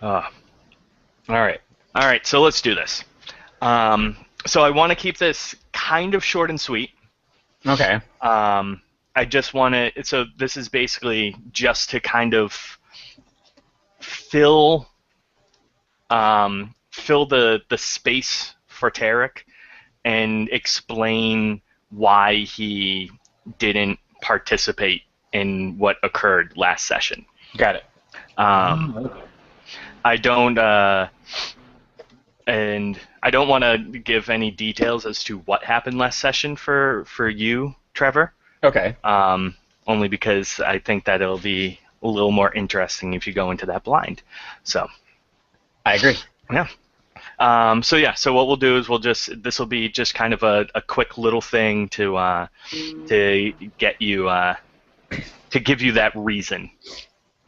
Uh, all right. All right, so let's do this. So I want to keep this kind of short and sweet. Okay. I just want to. So this is basically just to kind of fill fill the space for Tarek and explain why he didn't participate in what occurred last session. Got it. Um, I don't and I don't want to give any details as to what happened last session for you, Trevor. Okay. Only because I think that it'll be a little more interesting if you go into that blind. So I agree. yeah. So what we'll do is this will be just kind of a quick little thing to get you to give you that reason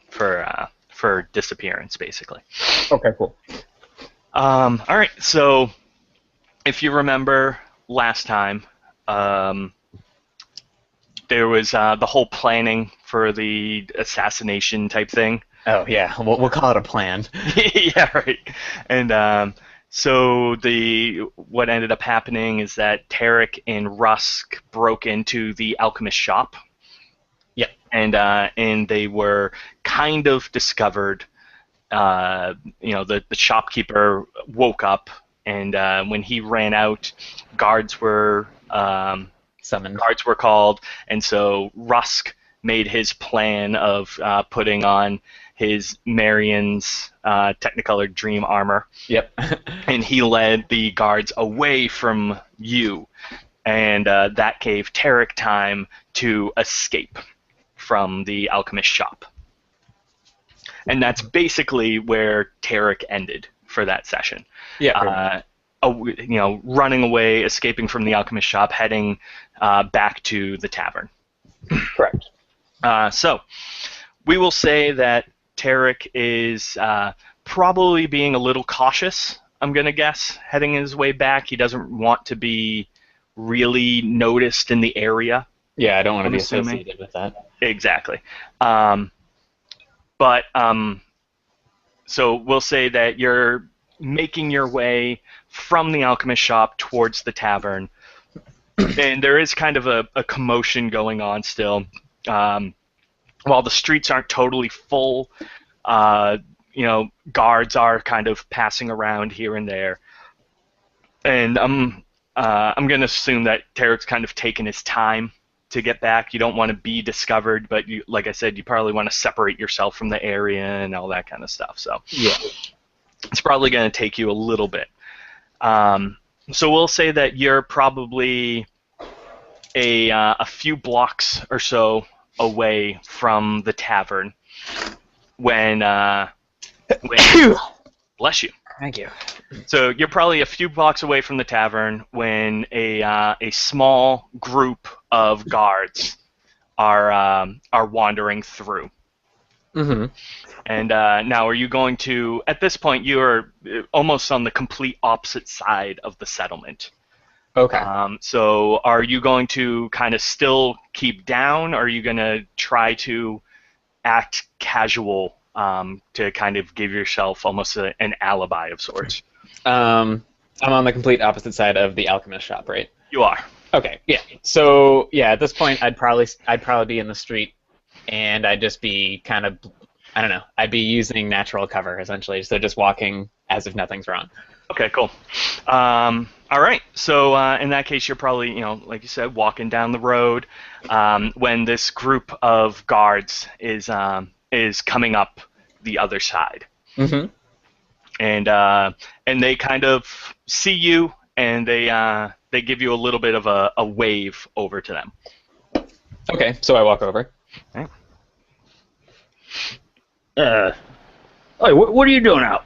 for disappearance, basically. Okay, cool. All right. So if you remember last time, there was the whole planning for the assassination type thing. Oh yeah, we'll call it a plan. Yeah, right. And so what ended up happening is that Tarik and Rusk broke into the alchemist shop. Yep. And they were kind of discovered. The shopkeeper woke up, and when he ran out, guards were Summoned. Guards were called, and so Rusk made his plan of putting on his Marion's Technicolor Dream armor. Yep. And he led the guards away from you, and that gave Tarik time to escape from the alchemist shop. And that's basically where Tarik ended for that session. Yeah. Running away, escaping from the alchemist shop, heading back to the tavern. Correct. So we will say that Tarik is probably being a little cautious, I'm going to guess, heading his way back. He doesn't want to be really noticed in the area. Yeah, I don't want to I'm be assuming. associated with that. Exactly. So we'll say that you're making your way from the alchemist shop towards the tavern, and there is kind of a commotion going on still. While the streets aren't totally full, guards are kind of passing around here and there, and I'm going to assume that Tarik's kind of taken his time to get back. You don't want to be discovered, but like I said, you probably want to separate yourself from the area and all that kind of stuff. So yeah, it's probably going to take you a little bit. So we'll say that you're probably a few blocks or so away from the tavern when bless you. Thank you. So you're probably a few blocks away from the tavern when a small group of guards are wandering through. Mm-hmm. And now, are you going to? At this point, you are almost on the complete opposite side of the settlement. Okay. So are you going to kind of still keep down, or are you going to try to act casual to kind of give yourself almost an alibi of sorts? I'm on the complete opposite side of the alchemist shop, right? You are. Okay. Yeah. So yeah, at this point, I'd probably be in the street, and I'd just be kind of, I don't know, I'd be using natural cover essentially, so just walking as if nothing's wrong. Okay, cool. All right. So in that case, you're probably, like you said, walking down the road when this group of guards is coming up the other side. Mm-hmm. And they kind of see you, and they give you a little bit of a wave over to them. Okay, so I walk over. Okay. Hey, what are you doing out?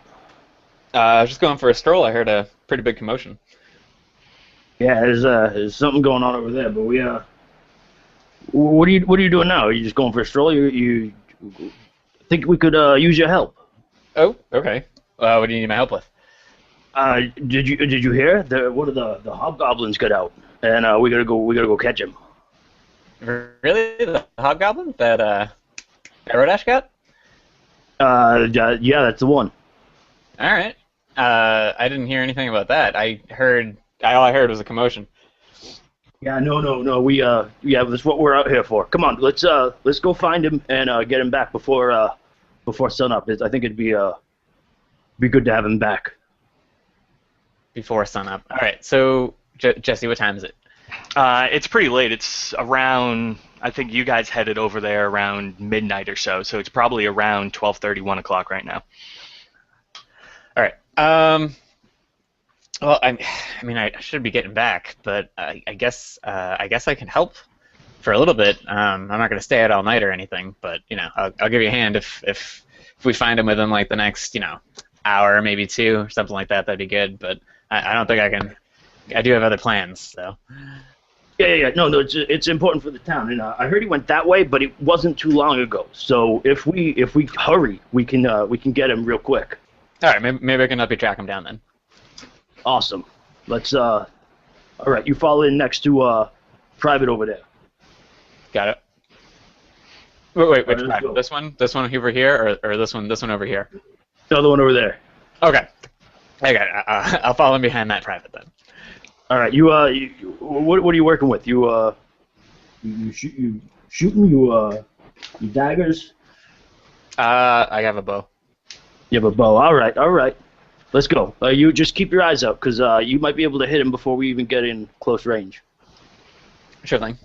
I was just going for a stroll. I heard a pretty big commotion. Yeah, there's something going on over there, but what are you doing now? Are you just going for a stroll? You think we could use your help? Oh, okay. What do you need my help with? Did you hear? One of the hobgoblins got out, and we gotta go catch him. Really, the hobgoblin that Aerodash got? Yeah, that's the one. All right. I didn't hear anything about that. All I heard was a commotion. Yeah, no. Yeah, that's what we're out here for. Come on, let's go find him and get him back before sunup. I think it'd be good to have him back. Before sunup. All right. So, Jesse, what time is it? It's pretty late. It's around. I think you guys headed over there around midnight or so. So it's probably around 12:30, 1 o'clock right now. All right. Well, I mean, I should be getting back, but I guess I can help for a little bit. I'm not going to stay out all night or anything, but I'll give you a hand if we find him within like the next hour, maybe two, or something like that. That'd be good. But I don't think I can. I do have other plans, so. Yeah. No, it's important for the town, and I heard he went that way, but it wasn't too long ago. So if we hurry, we can get him real quick. All right, maybe I can help you track him down then. Awesome. All right, you follow in next to Private over there. Got it. Wait, which Let's private? go. This one over here, or this one over here? The other one over there. Okay. I'll follow in behind that private then. All right, what are you working with? You shooting? You daggers? I have a bow. You have a bow. All right. Let's go. You just keep your eyes out, because you might be able to hit him before we even get in close range. Sure thing.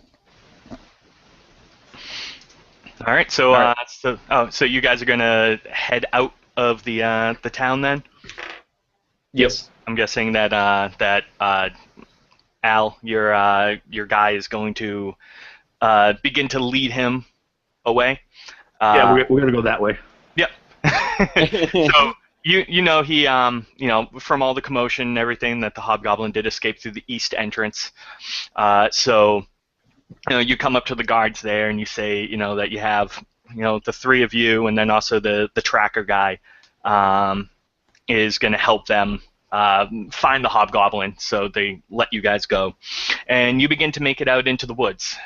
All right. So, All right. so you guys are gonna head out of the town then? Yes. I'm guessing that Al, your guy, is going to begin to lead him away. Yeah, we're gonna go that way. Yep. So he from all the commotion and everything that the hobgoblin did escape through the east entrance. So you come up to the guards there and you say that you have the three of you, and then also the tracker guy is going to help them find the hobgoblin, so they let you guys go. And you begin to make it out into the woods.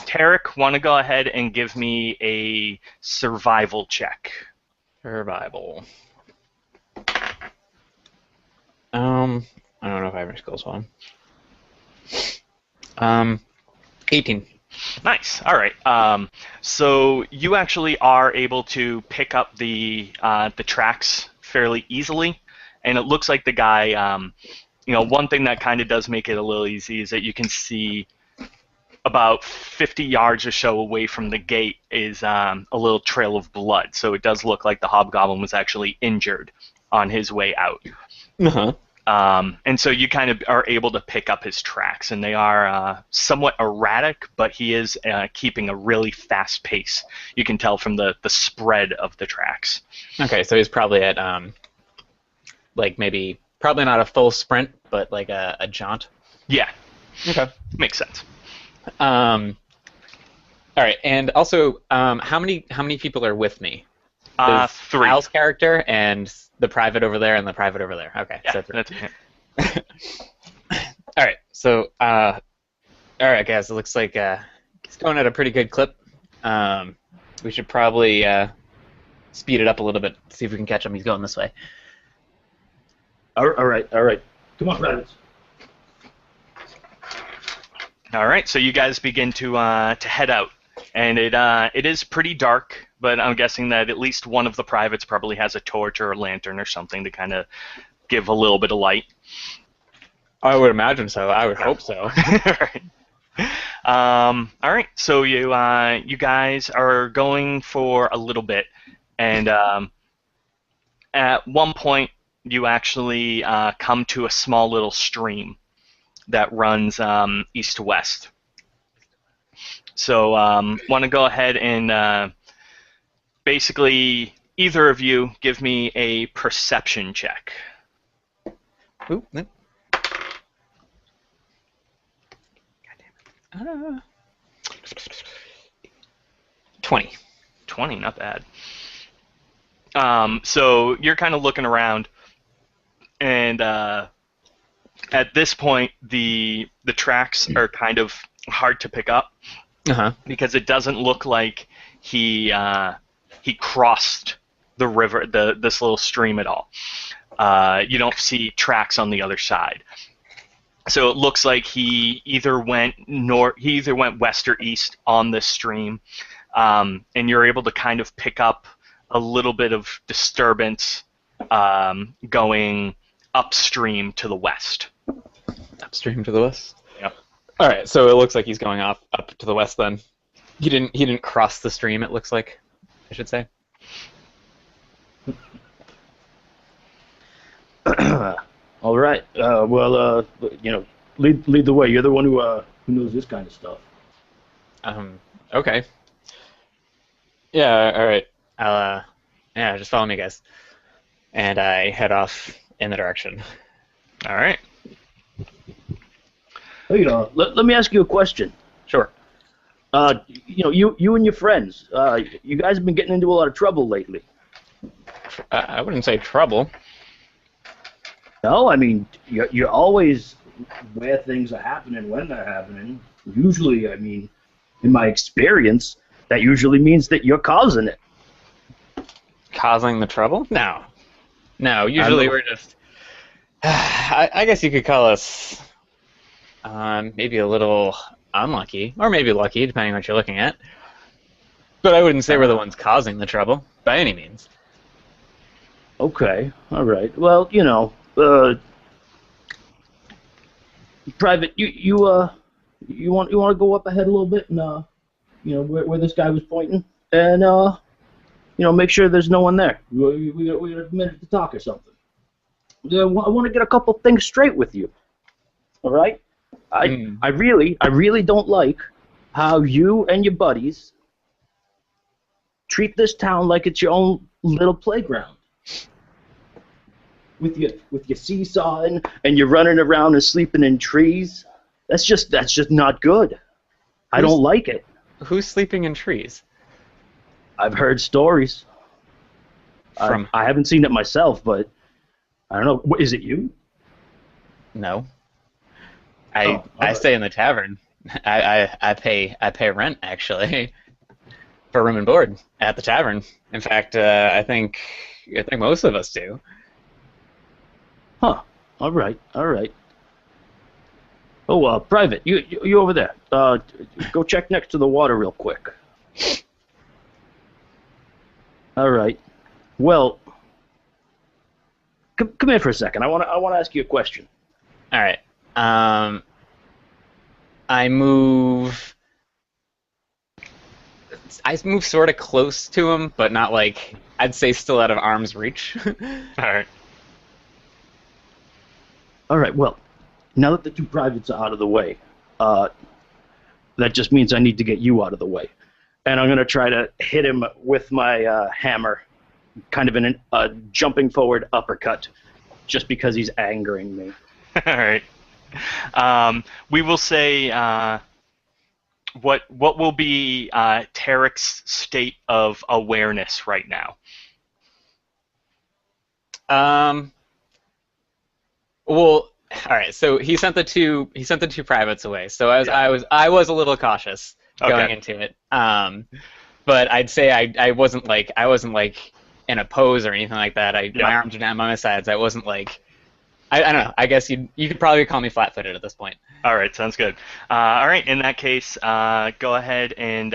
Tarik, want to go ahead and give me a survival check? Survival. I don't know if I have any skills on. 18. Nice. All right. So you actually are able to pick up the tracks fairly easily, and it looks like the guy. One thing that kind of does make it a little easy is that you can see about 50 yards or so away from the gate is a little trail of blood. So it does look like the hobgoblin was actually injured on his way out. Uh-huh. And so you kind of are able to pick up his tracks, and they are somewhat erratic, but he is keeping a really fast pace. You can tell from the spread of the tracks. Okay, so he's probably at maybe probably not a full sprint, but like a jaunt. Yeah. Okay. Makes sense. All right, and also, how many people are with me? There's 3. Al's character and the private over there and the private over there. Okay, Yeah, so 3. that's All right, so all right, guys, it looks like he's going at a pretty good clip. We should probably speed it up a little bit, see if we can catch him. He's going this way. All right. Come on, Rabbits. All right, so you guys begin to head out, and it is pretty dark, but I'm guessing that at least one of the privates probably has a torch or a lantern or something to kind of give a little bit of light. I would imagine so. I would hope so. Right. All right, so you guys are going for a little bit, and at one point you actually come to a small little stream that runs east to west. So want to go ahead and basically either of you give me a perception check. Ooh, no. God damn it. 20. 20, not bad. So you're kind of looking around, and at this point, the tracks are kind of hard to pick up. Uh-huh. because it doesn't look like he crossed the river, this little stream at all. You don't see tracks on the other side. So it looks like he either went west or east on this stream, and you're able to kind of pick up a little bit of disturbance going upstream to the west. Upstream to the west. Yep. All right, so it looks like he's going up to the west then. He didn't cross the stream. It looks like, I should say. All right. Well, lead the way. You're the one who knows this kind of stuff. Okay. Yeah. All right. Yeah, just follow me, guys. And I head off in the direction. All right. Hey, let me ask you a question. Sure. You and your friends, you guys have been getting into a lot of trouble lately. I wouldn't say trouble. No, I mean, you're always where things are happening when they're happening. Usually, I mean, in my experience, that usually means that you're causing it. Causing the trouble? No. No, usually we're just... I guess you could call us maybe a little unlucky, or maybe lucky, depending on what you're looking at. But I wouldn't say we're the ones causing the trouble, by any means. Okay, all right. Well, Private, you want to go up ahead a little bit and where this guy was pointing, and make sure there's no one there. We got a minute to talk or something. I want to get a couple things straight with you. All right? I really don't like how you and your buddies treat this town like it's your own little playground. With your seesawing and you're running around and sleeping in trees. That's just not good. I don't like it. Who's sleeping in trees? I've heard stories. From I haven't seen it myself, but I don't know. Is it you? No. Oh, I stay in the tavern. I pay rent actually for room and board at the tavern. In fact, I think most of us do. Huh. All right. Oh, Private, you over there. Go check next to the water real quick. All right. Well, come here for a second. I want to ask you a question. All right. I move sort of close to him, but not like, I'd say still out of arm's reach. All right. All right, well, now that the two privates are out of the way, that just means I need to get you out of the way. And I'm going to try to hit him with my hammer, kind of in a jumping forward uppercut, just because he's angering me. All right. We will say what will be Tarik's state of awareness right now. Well, all right. So he sent the two privates away. So I was a little cautious going into it. But I'd say I wasn't like in a pose or anything like that. My arms are down by my sides. I wasn't like, I don't know. I guess you could probably call me flat-footed at this point. All right, sounds good. All right, in that case, go ahead and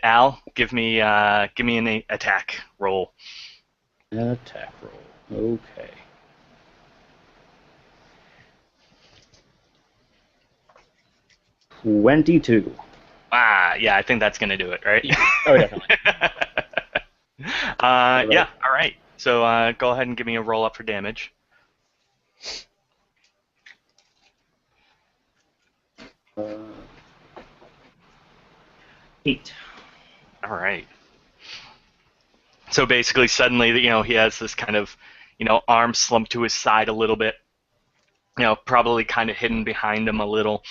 Al, give me an attack roll. An attack roll. Okay. 22. Yeah, I think that's gonna do it, right? Oh, definitely. Yeah, all right. So go ahead and give me a roll up for damage. 8. All right. So basically, suddenly, he has this kind of, arm slumped to his side a little bit, probably kind of hidden behind him a little,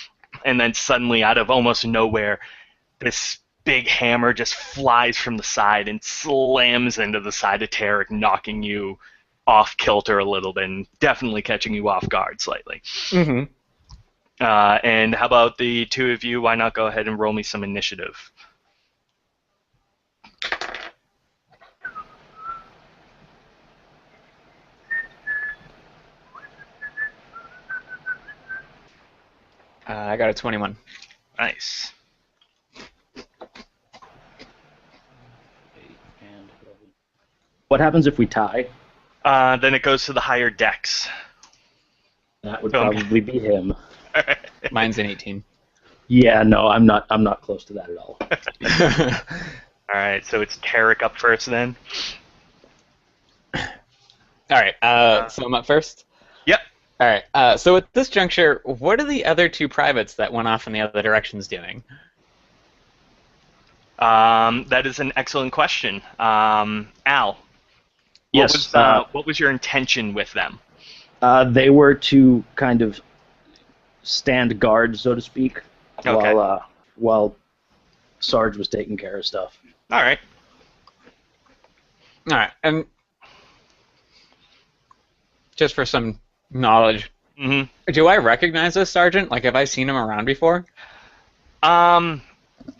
and then suddenly, out of almost nowhere, this big hammer just flies from the side and slams into the side of Tarik, knocking you off kilter a little bit and definitely catching you off guard slightly. Mm-hmm. And how about the two of you? Why not go ahead and roll me some initiative? I got a 21. Nice. What happens if we tie? Then it goes to the higher decks. That would So probably be him. Mine's an 18. Yeah, no, I'm not. I'm not close to that at all. All right, so it's Tarik up first then. All right, so I'm up first? Yep. All right, so at this juncture, what are the other two privates that went off in the other directions doing? That is an excellent question. Al, Yes. what was your intention with them? They were to kind of stand guard, so to speak, Okay. while Sarge was taking care of stuff. All right. All right, and just for some knowledge, do I recognize this sergeant? Like, have I seen him around before? Well.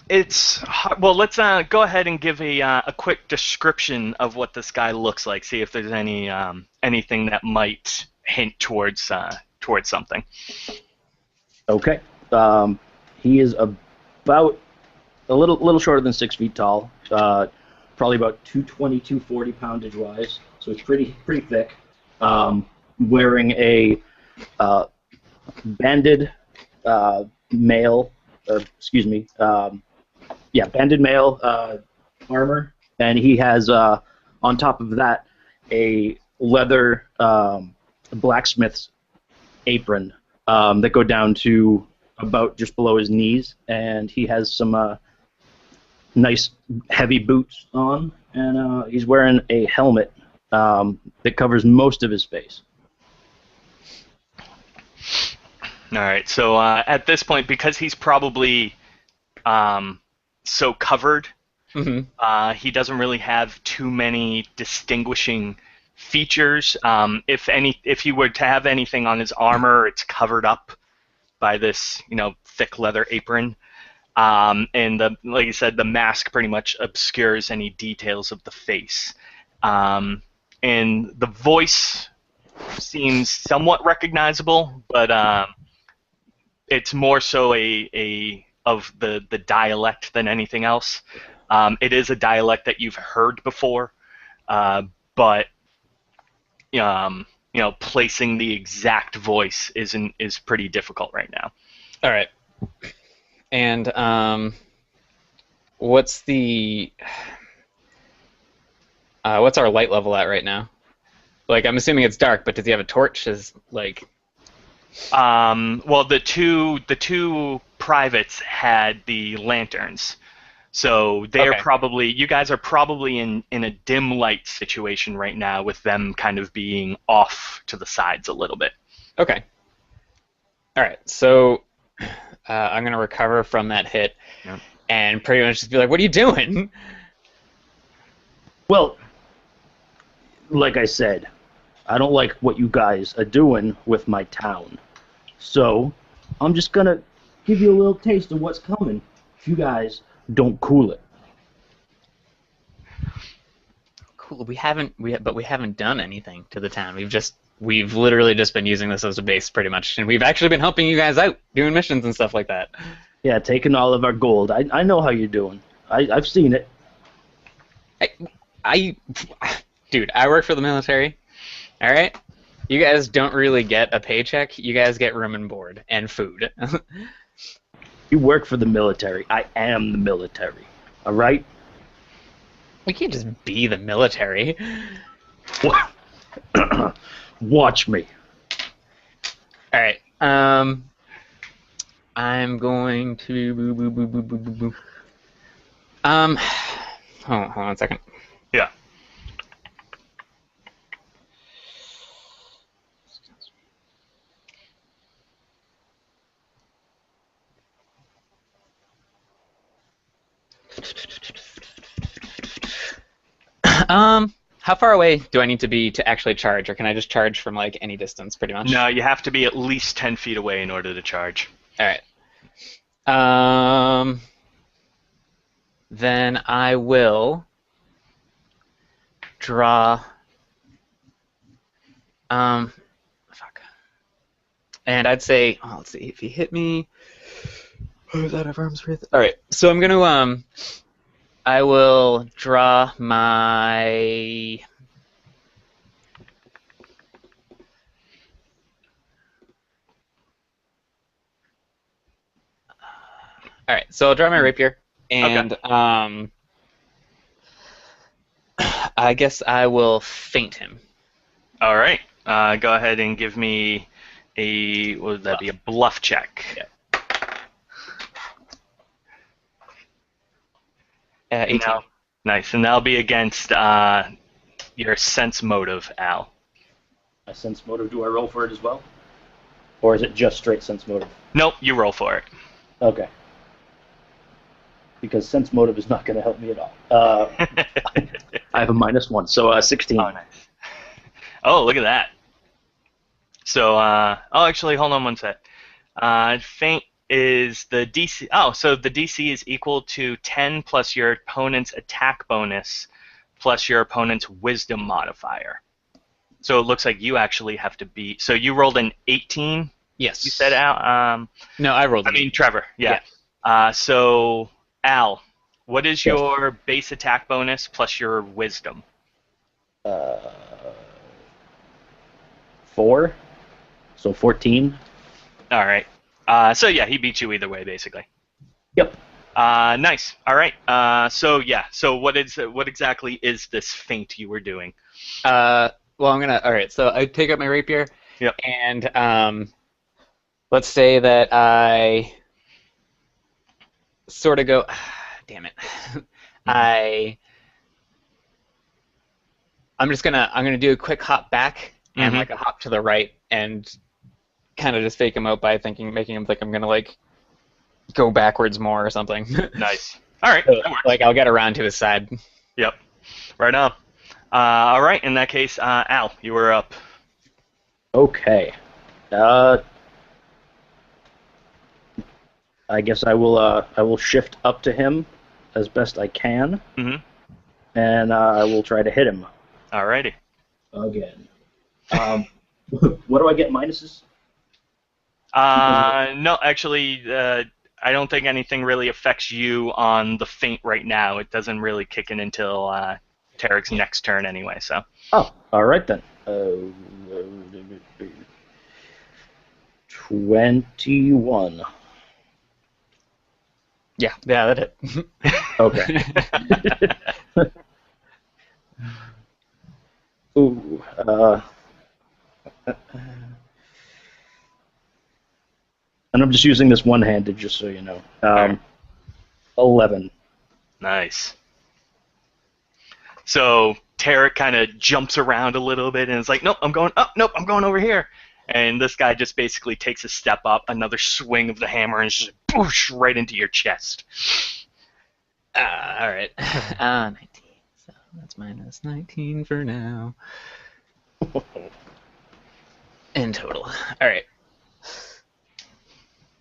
Let's go ahead and give a quick description of what this guy looks like. See if there's anything that might hint towards something. Okay. He is about a little shorter than 6 feet tall. Probably about 220, 240 poundage wise. So it's pretty thick. Wearing a banded mail, or excuse me, banded mail armor, and he has on top of that a leather blacksmith's apron that go down to about just below his knees, and he has some nice heavy boots on, and he's wearing a helmet that covers most of his face. All right. So at this point, because he's probably so covered, he doesn't really have too many distinguishing features. If he were to have anything on his armor, it's covered up by this, thick leather apron. And like you said, the mask pretty much obscures any details of the face. And the voice seems somewhat recognizable, but it's more so of the dialect than anything else. It is a dialect that you've heard before, but placing the exact voice is pretty difficult right now. All right. And what's our light level at right now? Like, I'm assuming it's dark, but does he have a torch? Well, the two privates had the lanterns, so they're Okay. you guys are probably in a dim light situation right now with them kind of being off to the sides a little bit. Okay. All right. So I'm gonna recover from that hit, Yeah. and pretty much just be like, "What are you doing?" Well, like I said, I don't like what you guys are doing with my town. So, I'm just gonna give you a little taste of what's coming if you guys don't cool it. Cool. But we haven't done anything to the town. We've literally just been using this as a base, pretty much, and we've actually been helping you guys out, doing missions and stuff like that. Yeah, taking all of our gold. I know how you're doing. I've seen it. I dude, I work for the military. All right. You guys don't really get a paycheck. You guys get room and board and food. You work for the military. I am the military. All right? We can't just be the military. Watch me. All right. I'm going to. Hold on a second. Yeah. How far away do I need to be to actually charge, or can I just charge from like any distance, pretty much? No, you have to be at least 10 feet away in order to charge. All right. Then I will draw. Fuck. And I'd say, oh, let's see, if he hit me. Oh, does that have arms width? All right. So I'm gonna I will draw my. All right. So I'll draw my rapier, and I guess I will feint him. All right. Go ahead and give me a, what would that be, a bluff check. Yeah. 18. Nice. And that'll be against your sense motive, Al. A sense motive, do I roll for it as well? Or is it just straight sense motive? Nope, you roll for it. Okay. Because sense motive is not going to help me at all. I have a -1, so 16. Oh, nice. Oh, look at that. So, actually, hold on one sec. Feint is the DC. Oh, so the DC is equal to 10 plus your opponent's attack bonus plus your opponent's wisdom modifier. So it looks like you actually have to be. So you rolled an 18. Yes. You said, Al. No, I rolled. Trevor. Yeah. So Al, what is your base attack bonus plus your wisdom? 4. So 14. All right. So yeah, he beat you either way, basically. Yep. Nice. All right. So what exactly is this feint you were doing? Well, I'm gonna. All right. So I take up my rapier. Yep. And let's say that I sort of go. Damn it. I'm gonna do a quick hop back and like a hop to the right and kind of just fake him out by making him think I'm gonna like go backwards more or something. Nice. All right. So, like I'll get around to his side. Yep. Right on. All right. In that case, Al, you were up. Okay. I guess I will shift up to him as best I can. Mm-hmm. And I will try to hit him. Alrighty. Again. What do I get minuses? No, actually, I don't think anything really affects you on the feint right now. It doesn't really kick in until Tarik's next turn anyway, so. Oh, alright then. 21. Yeah, that hit. Okay. Ooh, and I'm just using this one-handed, just so you know. 11. Nice. So Tarik kind of jumps around a little bit and is like, nope, I'm going up, nope, I'm going over here. And this guy just basically takes a step up, another swing of the hammer, and just boosh right into your chest. All right. 19. So that's minus 19 for now. In total. All right.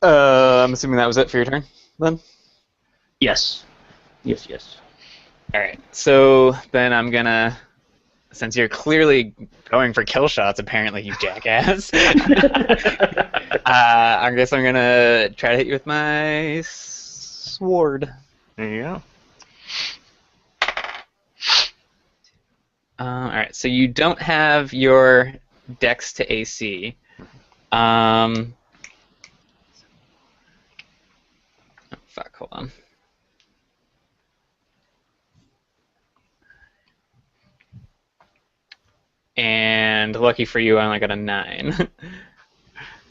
I'm assuming that was it for your turn, then? Yes. Yes. All right. So then I'm gonna, since you're clearly going for kill shots, apparently, you jackass. I guess I'm gonna try to hit you with my sword. There you go. All right. So you don't have your dex to AC. Oh, fuck, hold on. And lucky for you, I only got a 9.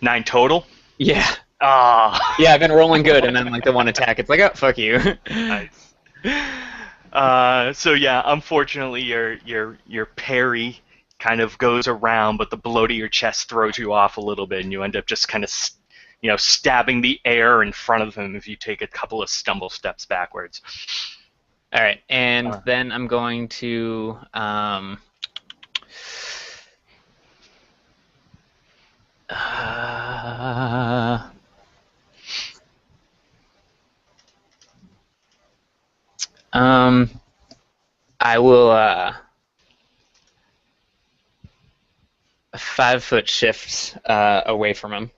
9 total? Yeah. Ah. Yeah, I've been rolling good, and then like the one attack, it's like, oh, fuck you. Nice. So yeah, unfortunately, your parry kind of goes around, but the blow to your chest throws you off a little bit, and you end up just kind of, stabbing the air in front of him if you take a couple of stumble steps backwards. All right, and then I'm going to I will a 5-foot shift away from him.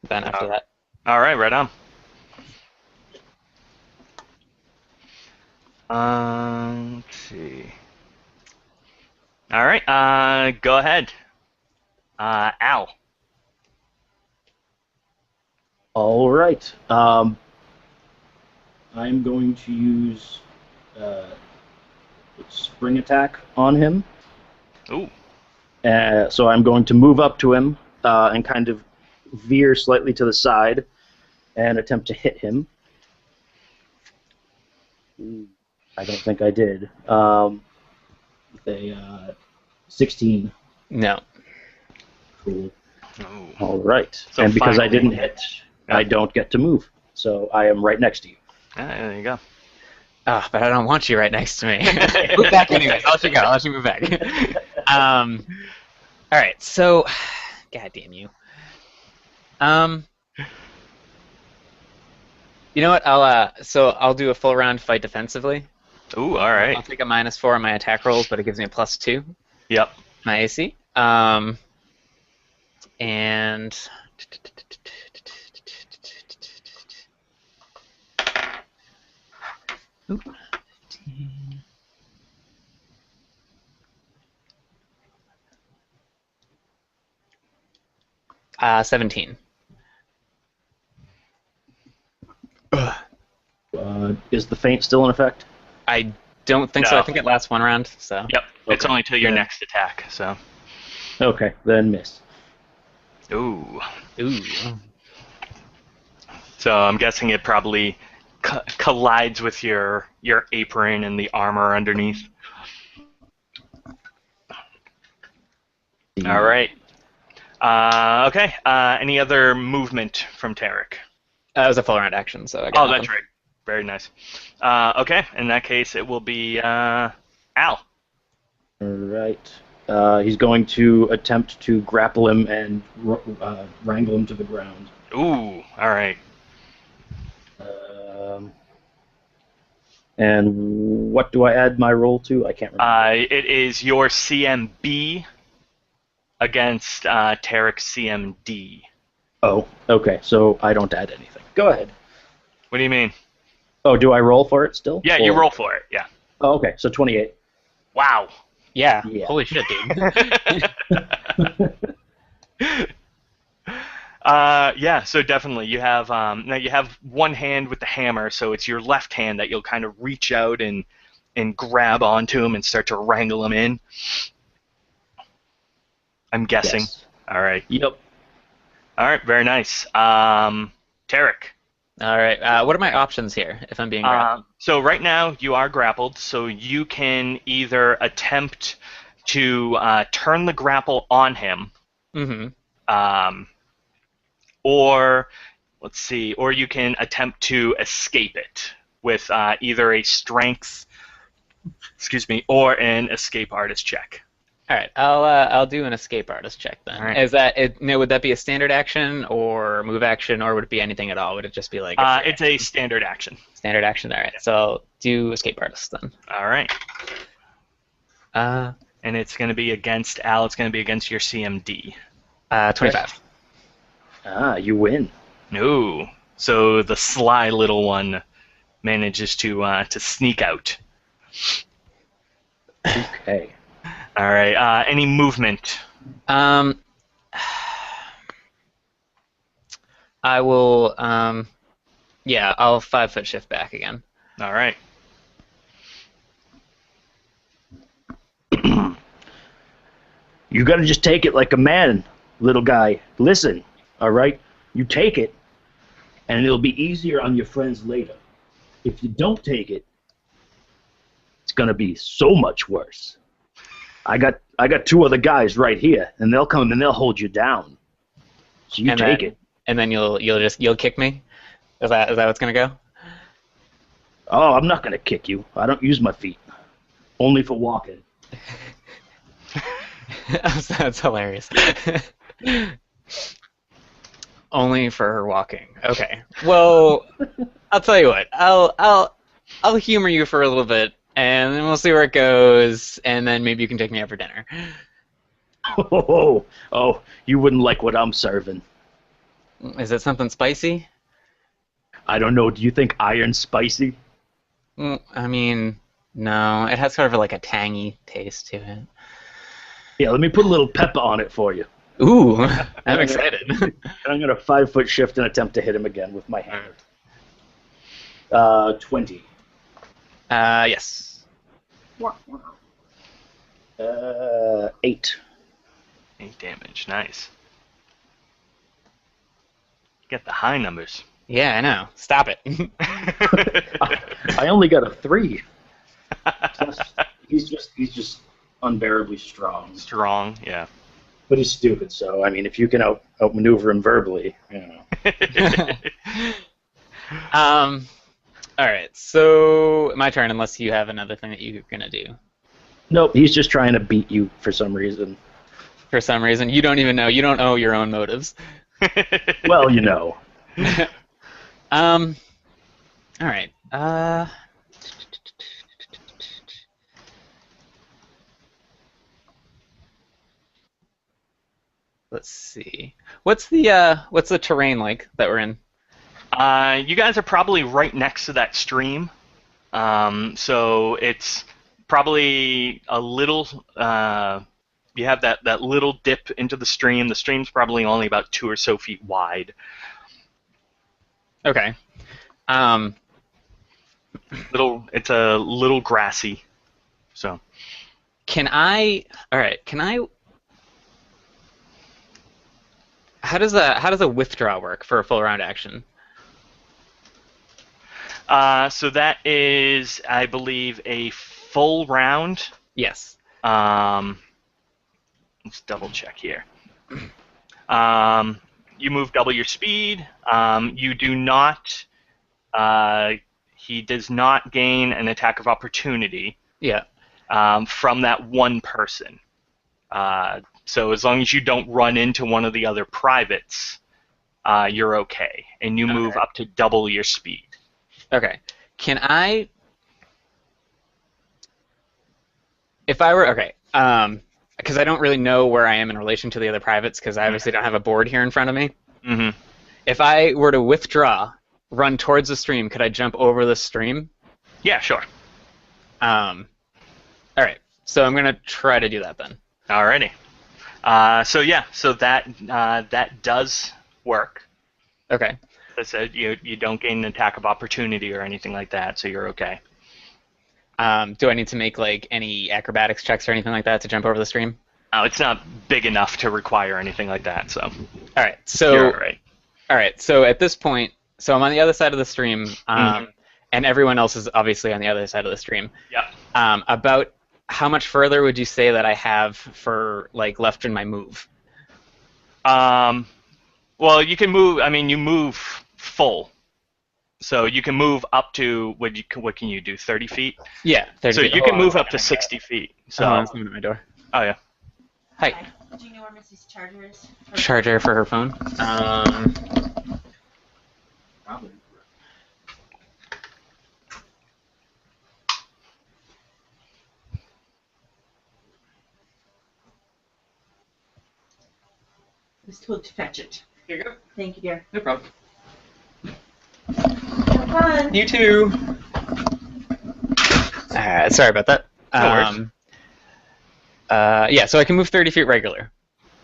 Then after that. All right, right on. Let's see. All right, go ahead. Al. All right. I'm going to use spring attack on him. Ooh. So I'm going to move up to him and kind of veer slightly to the side and attempt to hit him. I don't think I did. 16. No. Cool. Ooh. All right. So and because I finally- didn't hit, I don't get to move. So I am right next to you. There you go. Oh, but I don't want you right next to me. Move back anyways. I'll let you go. I'll let you move back. All right. So, God damn you. You know what? I'll do a full round fight defensively. Ooh, all right. I'll take a -4 on my attack rolls, but it gives me a +2 Yep. my AC. And Oop. 17. Is the feint still in effect? I don't think so. No. I think it lasts 1 round. So. Yep. It's Okay. only till your Yeah. next attack, so. Okay, then miss. Ooh. Ooh. So I'm guessing it probably collides with your apron and the armor underneath. All right. Okay. Any other movement from Tarik? That was a full round action, so I got Oh, that's nothing. right. Very nice. Okay. In that case, it will be Al. All right. He's going to attempt to grapple him and wrangle him to the ground. Ooh. All right. And what do I add my roll to? I can't remember. It is your CMB against Tarik's CMD. Oh, okay. So I don't add anything. Go ahead. What do you mean? Oh, do I roll for it still? Yeah, you Or- roll for it. Yeah. Oh, okay. So 28. Wow. Yeah. Yeah. Holy shit, dude. Yeah, so definitely you have now you have one hand with the hammer, so it's your left hand that you'll kind of reach out and grab onto him and start to wrangle him in. I'm guessing. Yes. All right. Yep. All right. Very nice. Tarik. All right. What are my options here if I'm being grappled? So right now you are grappled, so you can either attempt to turn the grapple on him. Mm-hmm. Or let's see, or you can attempt to escape it with either a strength, or an escape artist check. All right. I'll do an escape artist check then. All right. Is that it? No, would that be a standard action or move action, or would it be anything at all? Would it just be like a free It's a standard action. standard action? All right. So I'll do escape artist then. All right, Uh, and it's going to be against Al. It's going to be against your CMD. 25. You win. No, so the sly little one manages to sneak out. Okay. All right. Any movement? I will. Yeah, I'll 5-foot shift back again. All right. You got to just take it like a man, little guy. Listen, all right? You take it, and it'll be easier on your friends later. If you don't take it, it's going to be so much worse. I got 2 other guys right here, and they'll come and they'll hold you down. So you And take then- it. And then you'll kick me. Is that what's gonna go? Oh, I'm not gonna kick you. I don't use my feet. Only for walking. That's hilarious. Only for her walking. Okay. Well, I'll tell you what. I'll humor you for a little bit, and then we'll see where it goes, and then maybe you can take me out for dinner. Oh, you wouldn't like what I'm serving. Is it something spicy? I don't know. Do you think iron's spicy? I mean, no. It has sort of like a tangy taste to it. Yeah, let me put a little pepper on it for you. Ooh, I'm excited. I'm gonna 5-foot shift and attempt to hit him again with my hand. 20. Yes. 8. 8 damage. Nice. Get the high numbers. Yeah, I know. Stop it. I only got a 3. He's just unbearably strong. Strong, yeah. But he's stupid, so I mean, if you can outmaneuver him verbally, you know. All right. So my turn, unless you have another thing that you're gonna do. Nope, he's just trying to beat you for some reason. For some reason, you don't even know. You don't know your own motives. Well, you know. All right. Let's see. What's the terrain like that we're in? You guys are probably right next to that stream. So it's probably a little. You have that little dip into the stream. The stream's probably only about 2 or so feet wide. Okay. It's a little grassy. So. Can I? All right. Can I? How does a withdraw work for a full round action? So that is, I believe, a full round. Yes. Let's double check here. You move double your speed. You do not. He does not gain an attack of opportunity. Yeah. From that one person. So as long as you don't run into one of the other privates, you're okay, and you move up to double your speed. Okay. Can I? If I were okay, because I don't really know where I am in relation to the other privates, because I obviously don't have a board here in front of me. Mm-hmm. If I were to withdraw, run towards the stream, could I jump over the stream? Yeah, sure. All right. So I'm gonna try to do that then. Alrighty. So that does work. Okay. As I said, you don't gain an attack of opportunity or anything like that, so you're okay. Do I need to make like any acrobatics checks or anything like that to jump over the stream? It's not big enough to require anything like that, so. All right. So. You're all right. All right. So at this point, so I'm on the other side of the stream, and everyone else is obviously on the other side of the stream. Yeah. About how much further would you say that I have for like left in my move? Well, you can move. I mean, you move full, so you can move up to what can you do? 30 feet. Yeah, 30 So feet. you can move up to 60 feet. So. Someone at my door. Oh yeah. Hi. Do you know where Missy's charger is? Charger for her phone. Probably. I was told to fetch it. Here you go. Thank you, dear. No problem. Have fun. You too. Sorry about that. No worries. Yeah, so I can move 30 feet regular.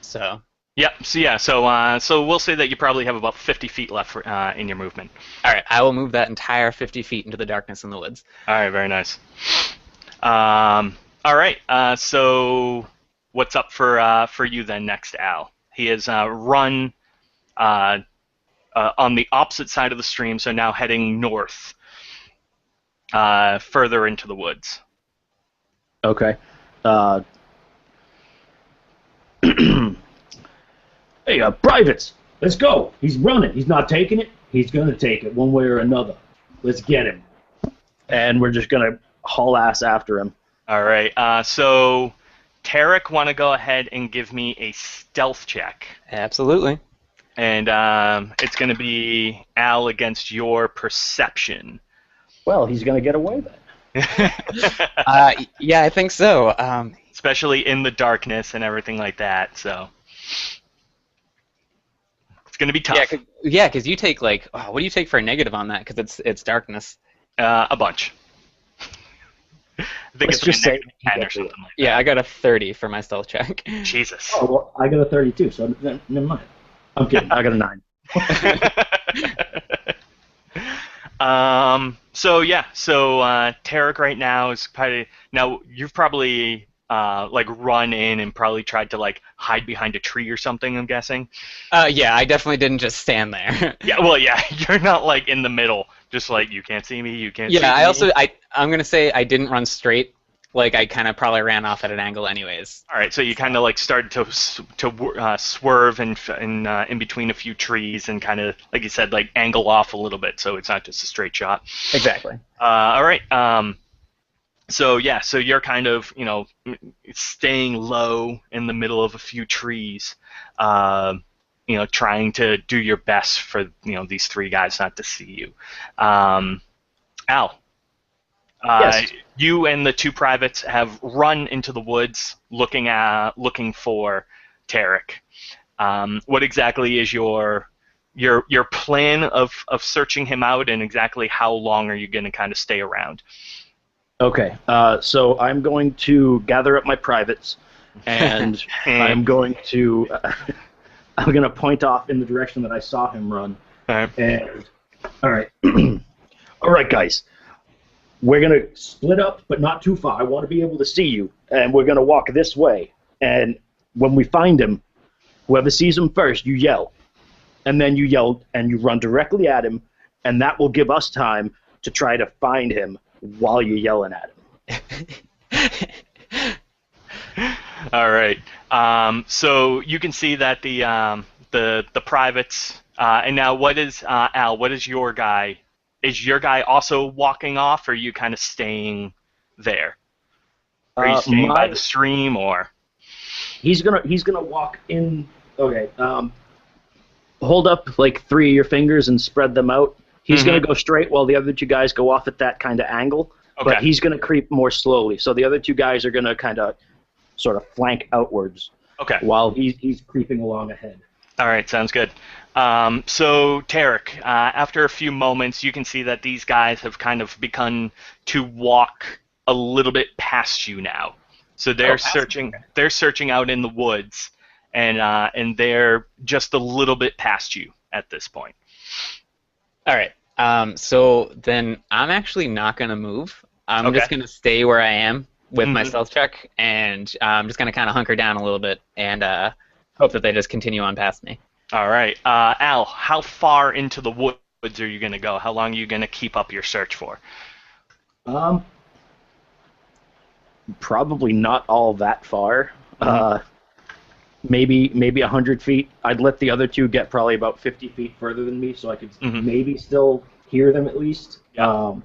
So. Yep. So we'll say that you probably have about 50 feet left in your movement. All right, I will move that entire 50 feet into the darkness in the woods. All right. Very nice. All right. So what's up for you then next, Al? He has run on the opposite side of the stream, so now heading north, further into the woods. Okay. Hey, privates, let's go. He's running. He's not taking it. He's gonna take it one way or another. Let's get him. and we're just gonna haul ass after him. All right. So, Tarek, want to go ahead and give me a stealth check, Absolutely. and it's going to be Al against your perception. Well, he's gonna get away then. Yeah, I think so. Especially in the darkness and everything like that. So, it's going to be tough. Yeah, because you take like, what do you take for a negative on that? Because it's darkness. A bunch. I think Let's it's just like a say negative 10 or something like Yeah, I got a 30 for my stealth check. that. Jesus. Oh well, I got a 32, so never mind. I'm kidding. I got a 9. So Tarek right now is probably now you've probably like run in and probably tried to like hide behind a tree or something, I'm guessing. Yeah, I definitely didn't just stand there. Yeah, you're not like in the middle, just like you can't see me, you can't see me. I'm gonna say I didn't run straight. Like I kind of probably ran off at an angle, anyways. All right, so you kind of like started to swerve in between a few trees and kind of, like you said, like angle off a little bit, so it's not just a straight shot. Exactly. All right. So you're kind of staying low in the middle of a few trees, trying to do your best for these three guys not to see you. Al. Yes. You and the two privates have run into the woods looking for Tarek. What exactly is your plan of searching him out, and exactly how long are you going to kind of stay around? Okay. So I'm going to gather up my privates, and I'm going to point off in the direction that I saw him run. And all right, all right, guys. We're going to split up, but not too far. I want to be able to see you, and we're going to walk this way. And when we find him, whoever sees him first, you yell. And then you yell, and you run directly at him, and that will give us time to try to find him while you're yelling at him. All right. So you can see that the privates, and now what is, Al, what is your guy? Is your guy also walking off, or are you kind of staying there? Are you staying by the stream, or? He's gonna walk in. Okay. Hold up like 3 of your fingers and spread them out. He's gonna go straight while the other two guys go off at that kind of angle. Okay. But he's gonna creep more slowly. So the other two guys are gonna kind of, sort of flank outwards. Okay. While he's creeping along ahead. All right, sounds good. So, Tarek, after a few moments, you can see that these guys have kind of begun to walk a little bit past you now. So they're searching. They're searching out in the woods, and they're just a little bit past you at this point. All right. So then I'm actually not gonna move. I'm just gonna stay where I am with my stealth check, and I'm just gonna kind of hunker down a little bit and hope that they just continue on past me. All right. Al, how far into the woods are you going to go? How long are you going to keep up your search for? Probably not all that far. Maybe 100 feet. I'd let the other two get probably about 50 feet further than me, so I could maybe still hear them at least. But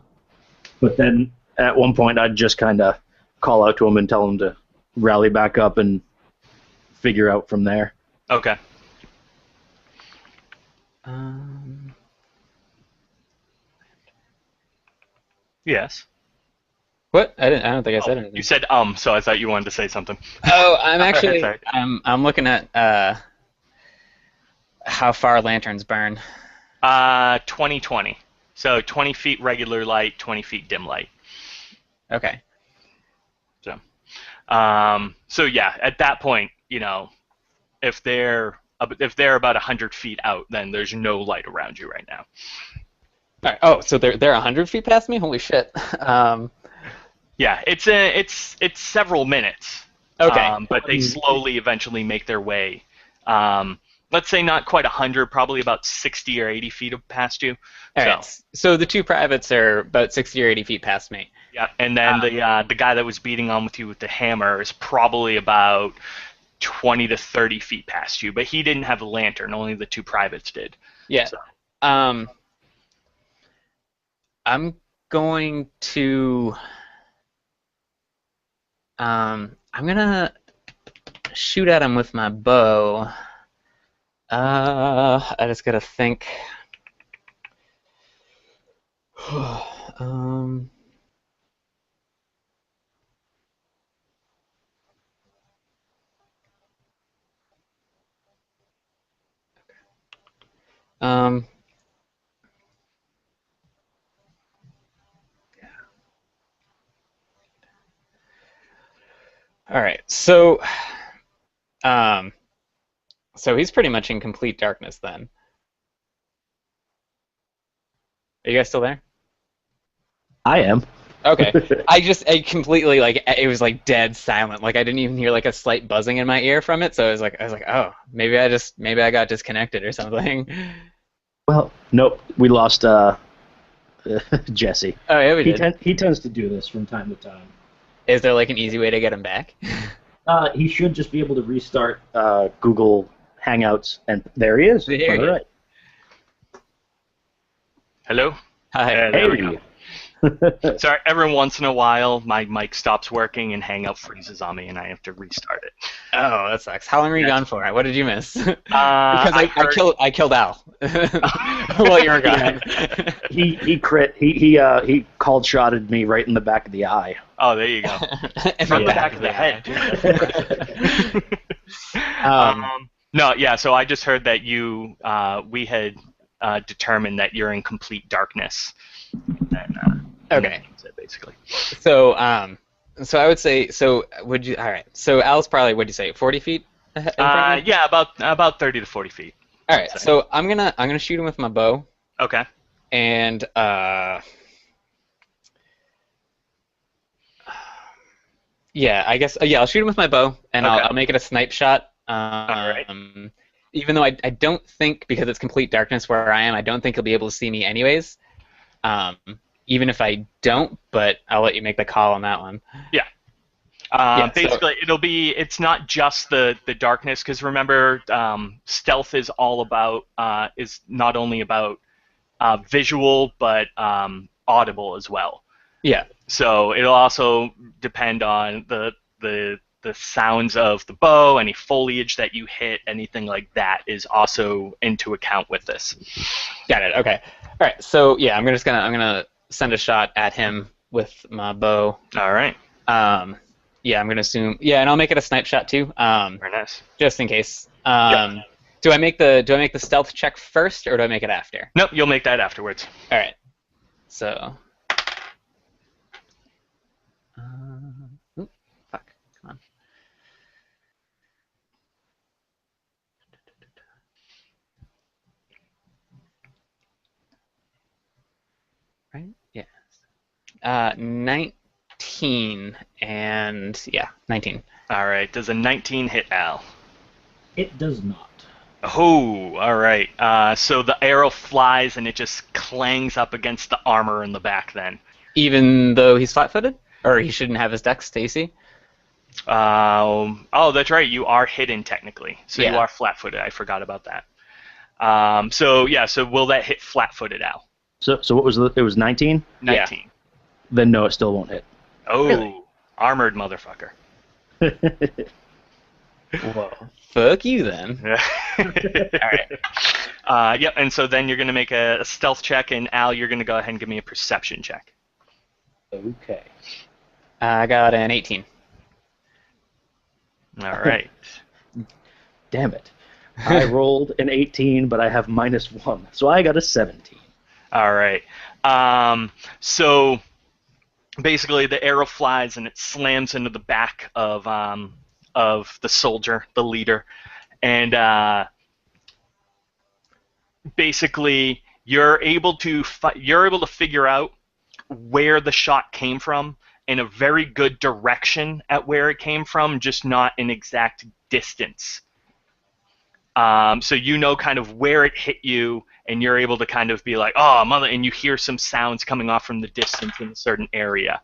then at one point, I'd just kind of call out to them and tell them to rally back up and figure out from there. Okay. Yes. What? I don't think I said anything. You said so I thought you wanted to say something. Oh, I'm actually I'm looking at how far lanterns burn. 20/20. So 20 feet regular light, 20 feet dim light. Okay. So yeah, at that point, if they're about 100 feet out, then there's no light around you right now. All right. Oh, so they're 100 feet past me? Holy shit. Yeah, it's several minutes. Okay. But they slowly eventually make their way. Let's say not quite 100, probably about 60 or 80 feet past you. All right. So the two privates are about 60 or 80 feet past me. Yeah, and then the guy that was beating on with you with the hammer is probably about 20 to 30 feet past you, but he didn't have a lantern. Only the two privates did. Yeah. So. I'm going to I'm gonna shoot at him with my bow. I just gotta think. um, um, all right, um, so he's pretty much in complete darkness then. Are you guys still there? I am. Okay. I completely like it was like dead silent. Like I didn't even hear like a slight buzzing in my ear from it. So I was like, oh, maybe I got disconnected or something. Well, nope. We lost Jesse. Oh yeah, we did. He tends to do this from time to time. Is there like an easy way to get him back? He should just be able to restart. Google Hangouts, and there he is. There he All is. right. Hello? Hi. There we Hey. go. Sorry, every once in a while my mic stops working and Hangout freezes on me and I have to restart it. Oh, that sucks. How long were you gone for? What did you miss? Because I heard- I killed Al while you were gone. He crit. He called shotted me right in the back of the eye. Oh, there you go. In From the back of the head. No, yeah. So I just heard that we had determined that you're in complete darkness. And, Okay. that's it, basically. So I would say would you? All right. So Al's probably what'd you say? 40 feet in front of me? Yeah, about 30 to 40 feet. All right. So I'm gonna shoot him with my bow, Okay. and yeah, I guess I'll shoot him with my bow, and Okay. I'll make it a snipe shot. right. Even though I don't think, because it's complete darkness where I am, I don't think he'll be able to see me anyways. Even if I don't, but I'll let you make the call on that one. Basically, it's not just the darkness, because remember, stealth is all about, is not only about visual, but audible as well. Yeah. So it'll also depend on the sounds of the bow, any foliage that you hit, anything like that is also into account with this. Got it. Okay. All right. So yeah, I'm gonna send a shot at him with my bow. All right. Yeah, I'm gonna assume. Yeah, and I'll make it a snipe shot too. Very nice. Just in case. Yeah. Do I make the stealth check first, or do I make it after? Nope, you'll make that afterwards. All right. So. Fuck. Come on. Right? Yes. 19 and yeah, 19. All right. Does a 19 hit Al? It does not. Oh, all right. So the arrow flies and it just clangs up against the armor in the back then. Even though he's flat-footed, or he shouldn't have his dex, Stacy. Oh, that's right. You are hidden technically, so you Yeah. are flat-footed. I forgot about that. So will that hit flat-footed, Al? So what was it was 19? 19. Then no, it still won't hit. Oh, Really? armored motherfucker. Whoa. Fuck you then. All right. Yep. And so then you're gonna make a stealth check, and Al, you're gonna go ahead and give me a perception check. Okay. I got an 18. All right. Damn it. I rolled an 18, but I have -1, so I got a 17. All right. So basically, the arrow flies and it slams into the back of the soldier, the leader, and basically you're able to figure out where the shot came from in a very good direction at where it came from, just not an exact distance. So you know kind of where it hit you, and you're able to kind of be like, oh, mother, and you hear some sounds coming off from the distance in a certain area.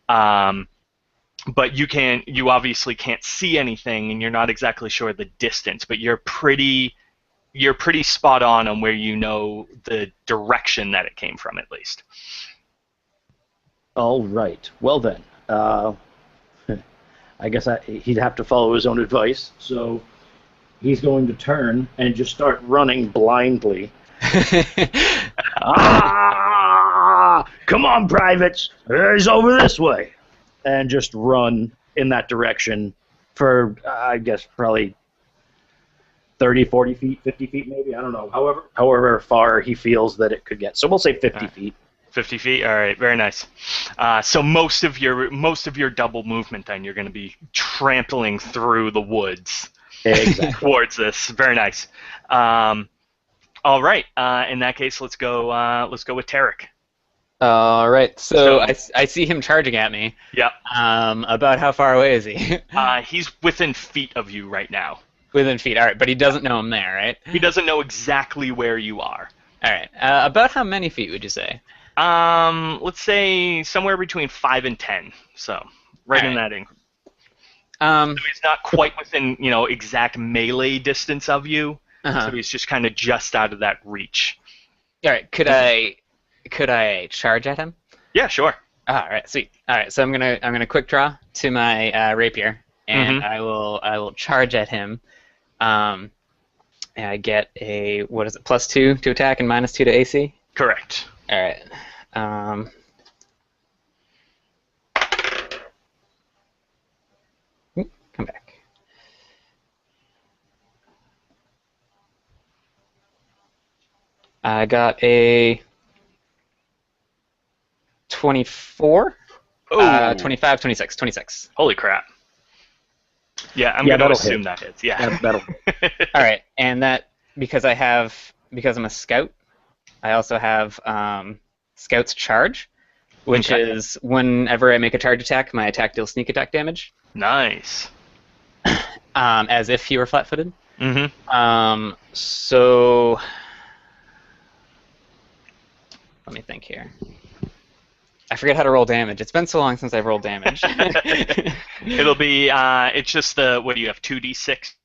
But you obviously can't see anything, and you're not exactly sure the distance, but you're pretty spot on where you know the direction that it came from, at least. All right. Well then, I guess he'd have to follow his own advice. So he's going to turn and just start running blindly. Ah! Come on, privates. He's over this way, and just run in that direction for I guess probably 30, 40 feet, 50 feet, maybe. I don't know. However far he feels that it could get. So we'll say 50 feet. 50 feet. All right, very nice. So most of your double movement, then you're going to be trampling through the woods Exactly. towards this. Very nice. All right. In that case, let's go. Let's go with Tarik. All right. So I see him charging at me. Yep. About how far away is he? He's within feet of you right now. Within feet. All right, but he doesn't know I'm there, right? He doesn't know exactly where you are. All right. About how many feet would you say? Let's say somewhere between 5 and 10. So right in that increment. So he's not quite within, exact melee distance of you. So he's just kind of just out of that reach. All right. Could I charge at him? Yeah, sure. All right. Sweet. All right. So I'm gonna quick draw to my rapier, and I will charge at him. And I get a +2 to attack and -2 to AC. Correct. All right. Come back. I got a 24. Oh. 25, 26, 26. Holy crap. Yeah, I'm going to assume that hits. Yeah. That'll. All right, and that because I'm a scout, I also have Scout's Charge, which is whenever I make a charge attack, my attack deals sneak attack damage. Nice. As if he were flat-footed. Mm-hmm. So let me think here. I forget how to roll damage. It's been so long since I've rolled damage. It'll be it's just the what do you have 2d6?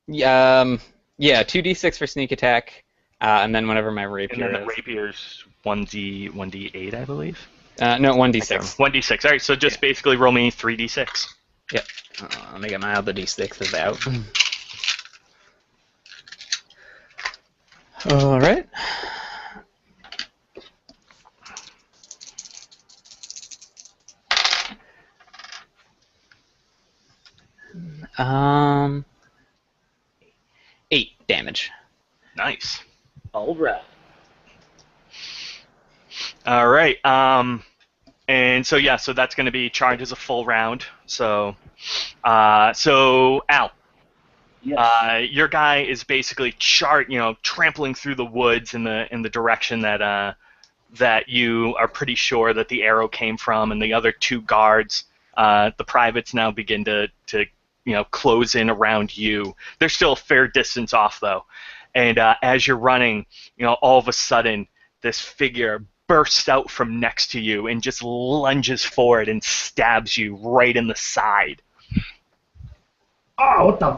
Yeah, 2d6 for sneak attack, and then whenever my rapier And then the is. rapier's 1d8, I believe. No, 1d6. 1d6. All right, so just basically roll me 3d6. Yep. Let me get my other d6s out. All right. Um, 8 damage. Nice. All right. All right. And so yeah, so that's going to be charge as a full round. So, so Al, Yes. your guy is basically trampling through the woods in the direction that that you are pretty sure that the arrow came from, and the other two guards, the privates now begin to close in around you. They're still a fair distance off though, and as you're running, all of a sudden this figure bursts out from next to you and just lunges forward and stabs you right in the side. Oh, what the?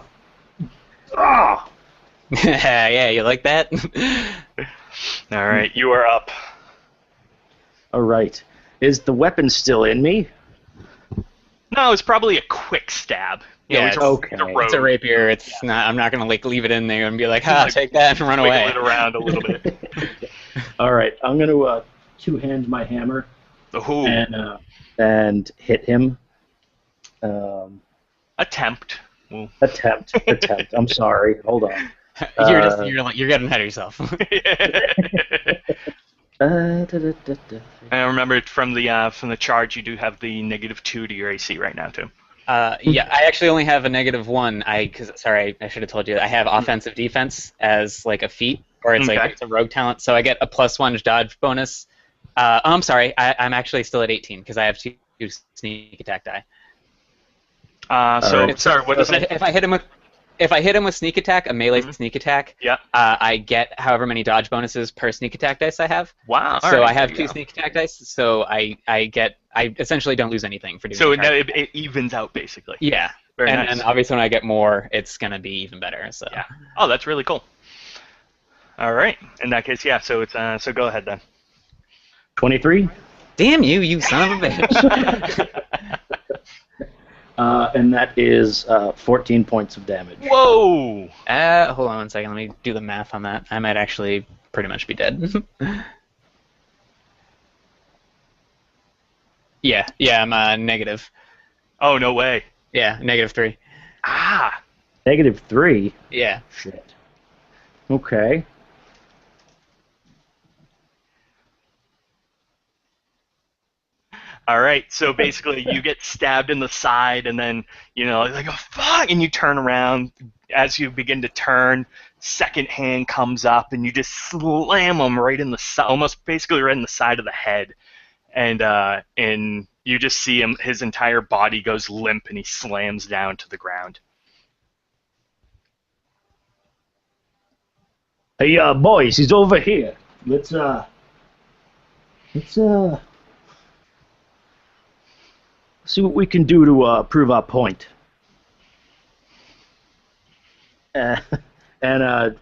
Oh! Yeah, you like that? All right, you are up. All right. Is the weapon still in me? No, it's probably a quick stab. Yeah, it's okay. a rogue. It's a rapier. It's not. I'm not gonna leave it in there and be like, take that and run Wiggle away. it around a little bit. All right. I'm gonna Two-hand my hammer Ooh. and hit him. Attempt. Ooh. Attempt. I'm sorry. Hold on. You're getting ahead of yourself. And remember from the charge, you do have the -2 to your AC right now too. Yeah, I actually only have a -1. Sorry, I should have told you. I have offensive defense as like a feat, or it's like it's a rogue talent, so I get a +1 dodge bonus. I'm sorry, I'm actually still at 18 because I have 2 sneak attack die. Sorry, what is it? If I hit him with sneak attack, a melee sneak attack, Yeah. I get however many dodge bonuses per sneak attack dice I have. Wow. So I have 2 sneak attack dice, so I essentially don't lose anything for doing. So charge. it evens out basically. Yeah. Very and, nice. and obviously when I get more, it's gonna be even better. So. Yeah. Oh, that's really cool. All right. In that case, yeah. So it's so go ahead then. 23. Damn you, you son of a bitch. And that is 14 points of damage. Whoa! Hold on one second. Let me do the math on that. I might actually pretty much be dead. Yeah, I'm negative. Oh, no way. Yeah, -3. Ah! -3? Yeah. Shit. Okay. All right, so basically you get stabbed in the side, and then, like, oh, fuck, and you turn around. As you begin to turn, second hand comes up, and you just slam him right in the almost basically right in the side of the head. And you just see his entire body goes limp, and he slams down to the ground. Hey, boys, he's over here. Let's see what we can do to prove our point. And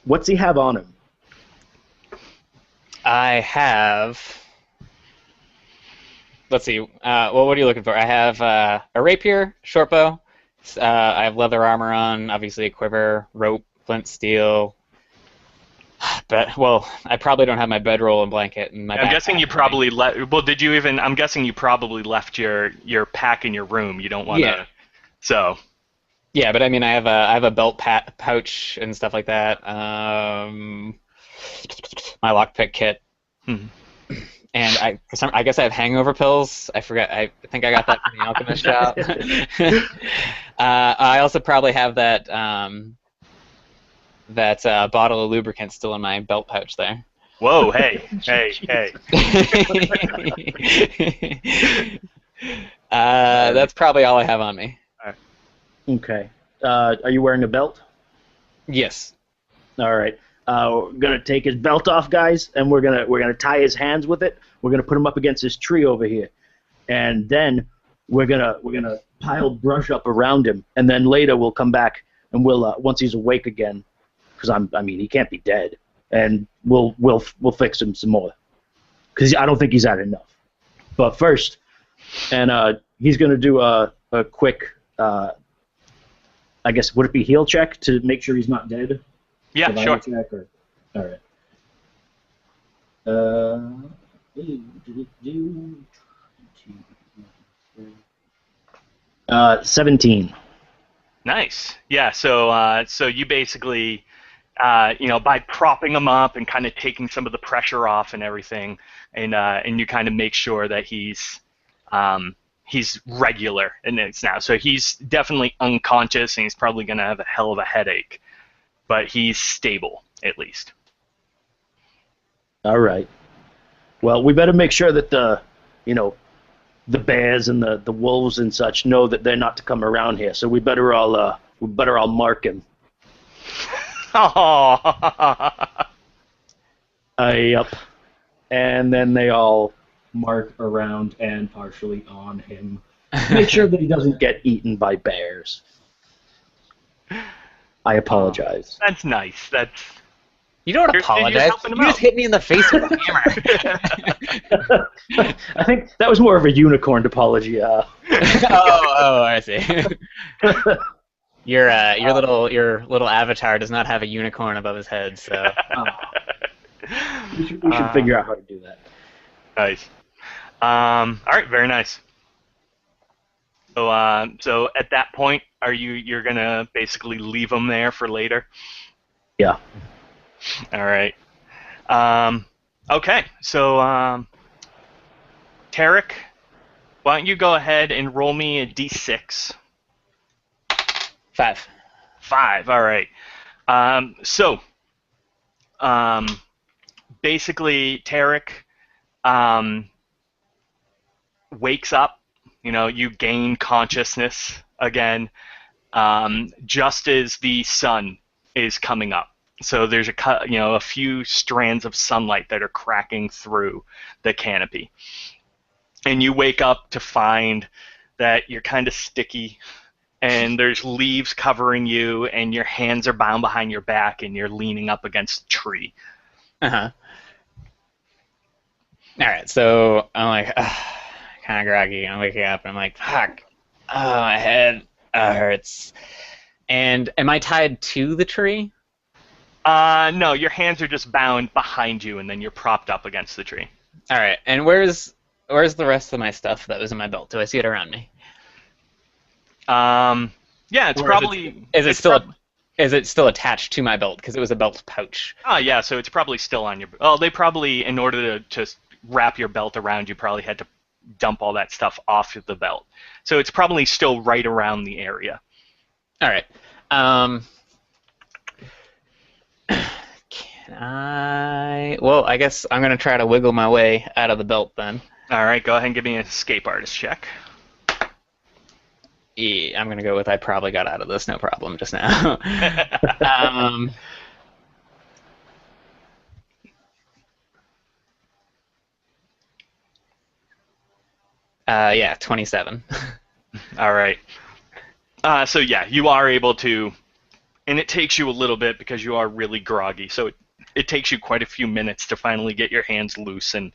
what's he have on him? I have. Let's see. Well, what are you looking for? I have a rapier, short bow. I have leather armor on, obviously a quiver, rope, flint, steel. But I probably don't have my bedroll and blanket and my. I'm guessing you backpack. probably left. Well, did you even? I'm guessing you probably left your pack in your room. You don't want to. Yeah. So. Yeah, but I mean, I have a belt pouch and stuff like that. My lockpick kit. Hmm. And I guess I have hangover pills. I forgot. I think I got that from the alchemist shop. I also probably have that bottle of lubricant still in my belt pouch there. Whoa! Hey! Hey! That's probably all I have on me. Okay. Are you wearing a belt? Yes. All right. We're gonna take his belt off, guys, and we're gonna tie his hands with it. We're gonna put him up against this tree over here, and then we're gonna pile brush up around him, and then later we'll come back and we'll once he's awake again, because I mean he can't be dead, and we'll fix him some more, because I don't think he's had enough. But first, and he's gonna do a quick. I guess would it be heal check to make sure he's not dead? Yeah, Survival sure. check or, all right. 17. Nice. Yeah. So you basically, by propping him up and kind of taking some of the pressure off and everything, and you kind of make sure that he's regular and it's now. So he's definitely unconscious, and he's probably gonna have a hell of a headache, but he's stable at least. All right. Well, we better make sure that the bears and the wolves and such know that they're not to come around here. So we better all mark him. Yep. And then they all mark around and partially on him. Make sure that he doesn't get eaten by bears. I apologize. That's nice. That's. You don't You're apologize. helping him You just out. hit me in the face with a hammer. I think that was more of a unicorn apology. Oh, I see. Your little avatar does not have a unicorn above his head, so. We should figure out how to do that. Nice. All right, very nice. So at that point, you're gonna basically leave them there for later? Yeah. All right. Okay. So Tarik, why don't you go ahead and roll me a d6? 5. 5. All right. Basically, Tarik wakes up. You gain consciousness again, just as the sun is coming up. So there's a few strands of sunlight that are cracking through the canopy, and you wake up to find that you're kind of sticky, and there's leaves covering you, and your hands are bound behind your back, and you're leaning up against a tree. Uh-huh. All right, so I'm like, kind of groggy. I'm waking up, and I'm like, fuck, oh, my head hurts. And am I tied to the tree? No, your hands are just bound behind you, and then you're propped up against the tree. All right, and where's the rest of my stuff that was in my belt? Do I see it around me? Yeah, it's Or probably. is it it's still prob- is it still attached to my belt? Because it was a belt pouch. Oh, yeah, so it's probably still on your. Oh, they probably, in order to wrap your belt around, you probably had to dump all that stuff off of the belt. So it's probably still right around the area. All right. Can I? Well, I guess I'm gonna try to wiggle my way out of the belt then. All right, go ahead and give me an escape artist check. Yeah, I'm gonna go with I probably got out of this no problem just now. um, yeah, 27. All right. So yeah, you are able to, and it takes you a little bit because you are really groggy. So it takes you quite a few minutes to finally get your hands loose and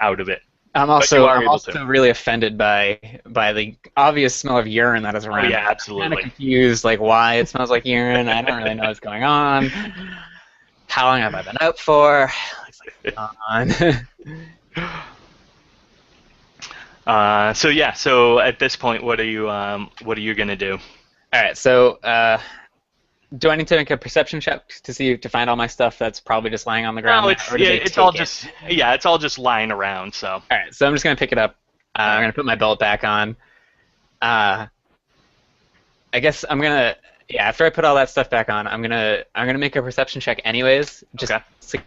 out of it. I'm But you also are I'm able also to. really offended by the obvious smell of urine that is Oh around. yeah, I'm kind of absolutely. confused, like why it smells like urine. I don't really know what's going on. How long have I been out for? What's going on? So yeah, so at this point, what are you gonna do? All right, so do I need to make a perception check to find all my stuff that's probably just lying on the ground No, there, it's or do yeah, they it's all take it? just yeah, it's all just lying around. So All right, so I'm just gonna pick it up. I'm gonna put my belt back on. Uh, I guess I'm gonna after I put all that stuff back on, I'm gonna make a perception check anyways, just Okay. to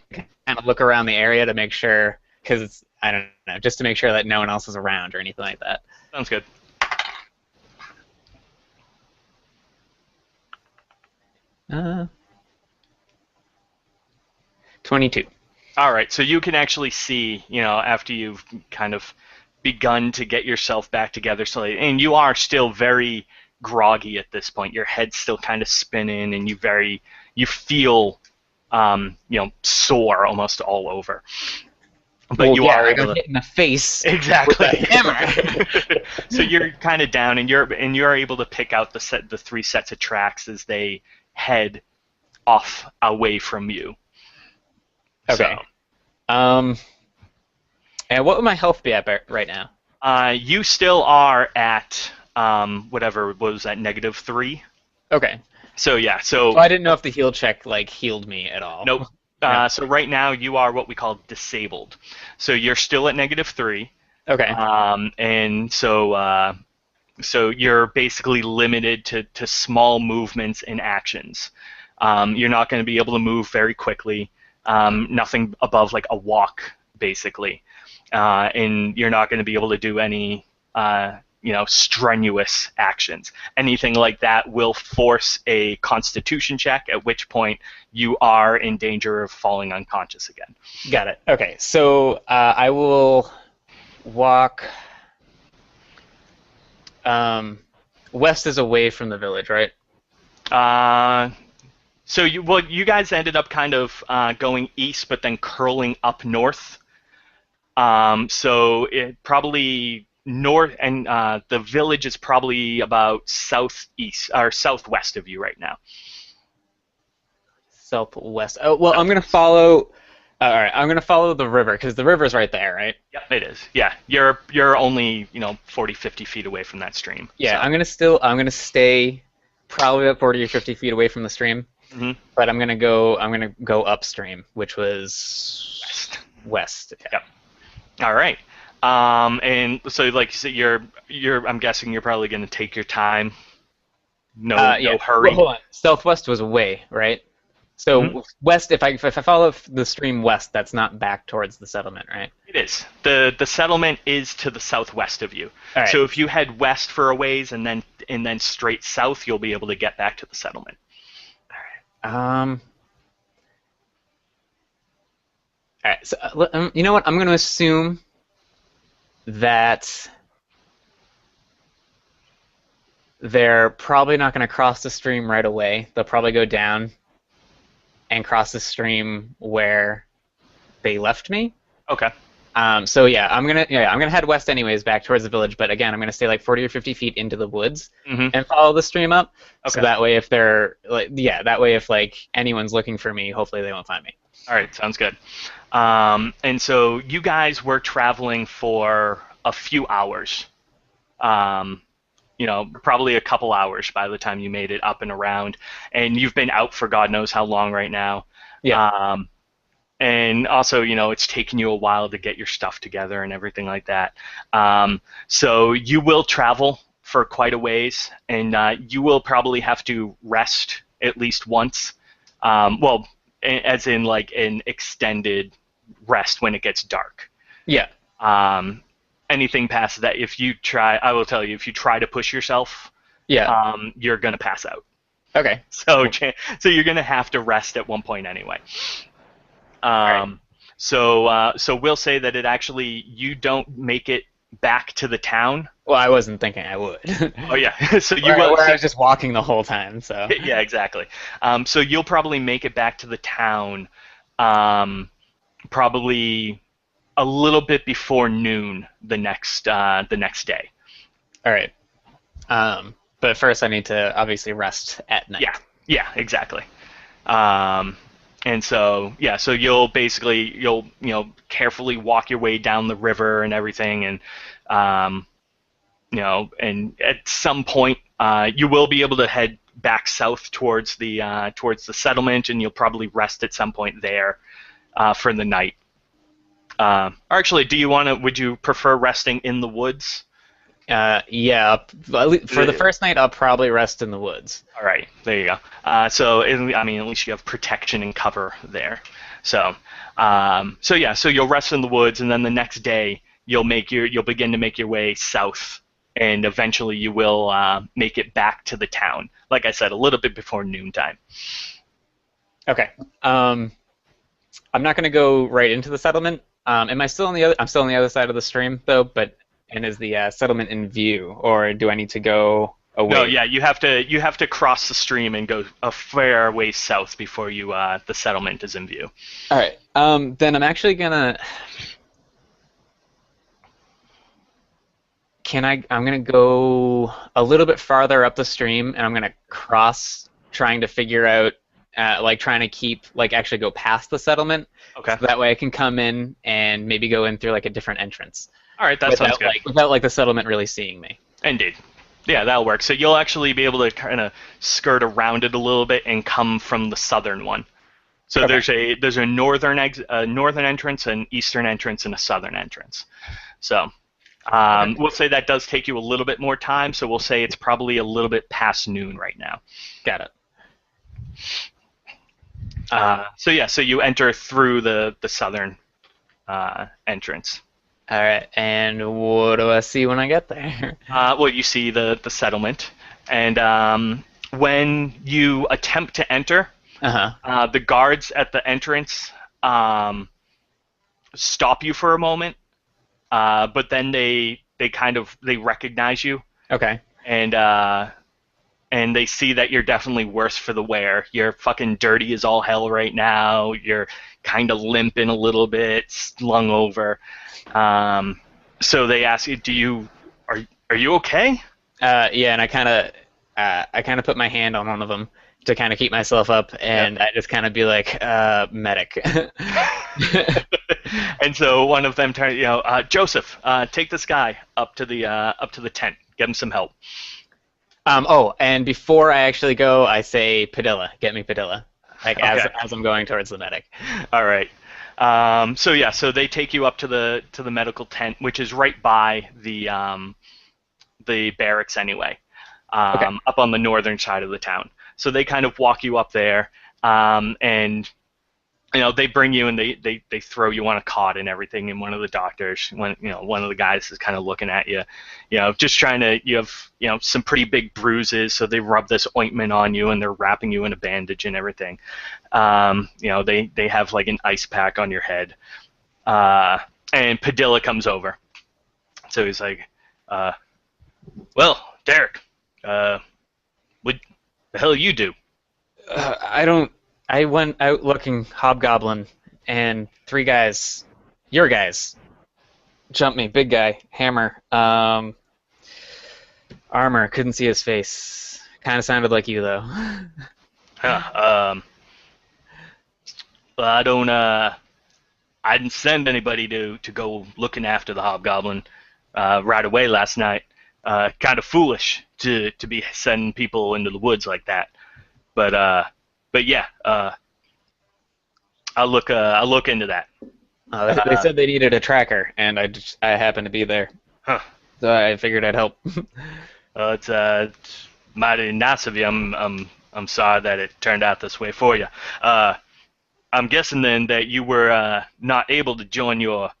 kind of look around the area to make sure, because I don't know, just to make sure that no one else is around or anything like that. sounds good. Uh, 22. All right, so you can actually see, after you've kind of begun to get yourself back together slowly, and you are still very groggy at this point. Your head's still kind of spinning, and you feel, sore almost all over. But Well, you yeah, are I able got to hit in the face exactly. with a hammer. So you're kind of down, and you're able to pick out the three sets of tracks as they head off away from you. Okay. And what would my health be at right now? You still are at whatever what was that -3. Okay. So yeah, So I didn't know if the heal check healed me at all. nope. No. So right now you are what we call disabled. So you're still at -3, Okay. and so you're basically limited to small movements and actions. You're not going to be able to move very quickly. Nothing above like a walk, basically. And you're not going to be able to do any, strenuous actions. Anything like that will force a Constitution check, at which point you are in danger of falling unconscious again. Got it. Okay. So I will walk. West is away from the village, right? So you guys ended up kind of going east, but then curling up north. So it probably north, and the village is probably about southeast or southwest of you right now. Southwest. Oh well, I'm gonna follow. All right, I'm gonna follow the river because the river's right there, right? Yep, it is. Yeah, you're only 40, 50 feet away from that stream. Yeah, so. I'm gonna stay probably about 40 or 50 feet away from the stream. Mhm. But I'm gonna go upstream, which was west. Yeah. Yep. All right. And so like you said, I'm guessing you're probably going to take your time. No hurry. Well, hold on. Southwest was away, right? So west, if I follow the stream west, that's not back towards the settlement, right? It is. The settlement is to the southwest of you. All right. So if you head west for a ways and then straight south, you'll be able to get back to the settlement. All right. So you know what? I'm going to assume that they're probably not going to cross the stream right away. They'll probably go down and cross the stream where they left me. Okay. So yeah, I'm gonna head west anyways, back towards the village. But again, I'm gonna stay like 40 or 50 feet into the woods Hmm. and follow the stream up. So Okay. that way, if they're like, yeah, that way if like anyone's looking for me, hopefully they won't find me. All right, sounds good. And so you guys were traveling for a few hours. Um, probably a couple hours by the time you made it up and around, and you've been out for God knows how long right now. Yeah. Um, and also, it's taken you a while to get your stuff together and everything like that. So you will travel for quite a ways, and you will probably have to rest at least once. Well, as in like an extended rest when it gets dark. Yeah. Um, Anything past that, I will tell you, if you try to push yourself, Yeah. you're gonna pass out. Okay. So, so you're gonna have to rest at one point anyway. So we'll say that you don't make it back to the town. Well, I wasn't thinking I would. Oh yeah, so you Where will. I was just walking the whole time. So. Yeah, exactly. So you'll probably make it back to the town, probably a little bit before noon the next day. All right. But first I need to obviously rest at night. Yeah, exactly. And so so you'll carefully walk your way down the river and everything, and and at some point you will be able to head back south towards the settlement, and you'll probably rest at some point there for the night. Or actually, would you prefer resting in the woods? Yeah. For the first night, I'll probably rest in the woods. All right, there you go. So at least you have protection and cover there. So you'll rest in the woods, and then the next day you'll begin to make your way south, and eventually you will make it back to the town. Like I said, a little bit before noontime. Okay. I'm not going to go right into the settlement. Am I still on the other? I'm still on the other side of the stream though. And is the settlement in view, or do I need to go away? No, yeah, you have to cross the stream and go a fair way south before the settlement is in view. All right. Then I'm actually gonna. I'm gonna go a little bit farther up the stream, and I'm gonna cross, trying to figure out, trying to keep, actually go past the settlement. Okay. So that way I can come in and maybe go in through a different entrance. All right, that sounds good. Without the settlement really seeing me. Indeed. Yeah, that'll work. So you'll actually be able to kind of skirt around it a little bit and come from the southern one. So Okay. there's a northern entrance, an eastern entrance, and a southern entrance. So we'll say that does take you a little bit more time. So we'll say it's probably a little bit past noon right now. Got it. So you enter through the southern entrance. All right, and what do I see when I get there? Well, you see the settlement, and when you attempt to enter, the guards at the entrance stop you for a moment, but then they recognize you. Okay. And they see that you're definitely worse for the wear. You're fucking dirty as all hell right now. You're kind of limping a little bit, slung over. So they ask you, are you okay? Yeah, and I kind of put my hand on one of them to kind of keep myself up, and I just kind of be like, medic. And so one of them turns, Joseph, take this guy up to the tent. Get him some help. And before I actually go, I say, Padilla, get me Padilla, Okay. as I'm going towards the medic. All right. So they take you up to the medical tent, which is right by the barracks anyway, up on the northern side of the town. So they kind of walk you up there, and they bring you and they throw you on a cot and everything. And one of the doctors, one of the guys is kind of looking at you, just trying to. You have some pretty big bruises, so they rub this ointment on you and they're wrapping you in a bandage and everything. They have like an ice pack on your head, and Padilla comes over. So he's like, "Well, Derek, what the hell you do?" I went out looking hobgoblin, and 3 guys, your guys, Jump me, big guy, hammer. Armor, couldn't see his face. Kind of sounded like you though. Huh, well, I didn't send anybody to go looking after the hobgoblin right away last night. Kind of foolish to be sending people into the woods like that. But yeah, I'll look into that. They said they needed a tracker, and I happened to be there, Huh. so I figured I'd help. It's mighty nice of you. I'm sorry that it turned out this way for you. I'm guessing then that you were not able to join your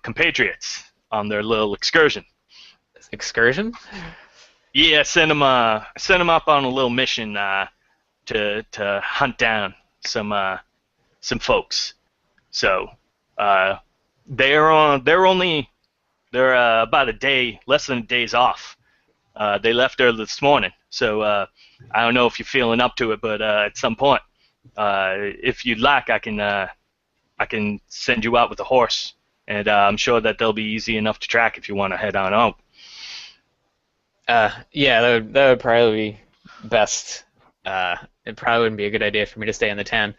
compatriots on their little excursion. Excursion? Yeah, send them up on a little mission to hunt down some folks. So they're about a day, less than a day's off. They left early this morning, so I don't know if you're feeling up to it, but at some point, if you'd like, I can send you out with a horse, and I'm sure that they'll be easy enough to track if you want to head on out. Yeah, that would probably be best. It probably wouldn't be a good idea for me to stay in the town.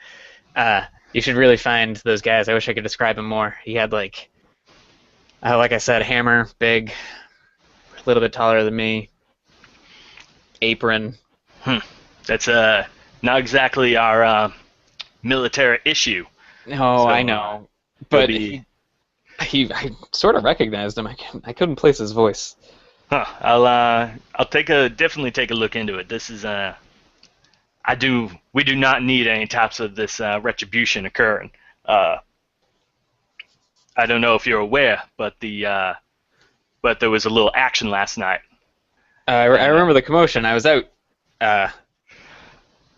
You should really find those guys. I wish I could describe him more. He had like I said, hammer, big, a little bit taller than me, apron. That's not exactly our military issue. No, So, I know, but be- I sort of recognized him. I couldn't place his voice. Huh. I'll definitely take a look into it. This is we do not need any types of this retribution occurring. I don't know if you're aware, but there was a little action last night. I remember the commotion. I was out. I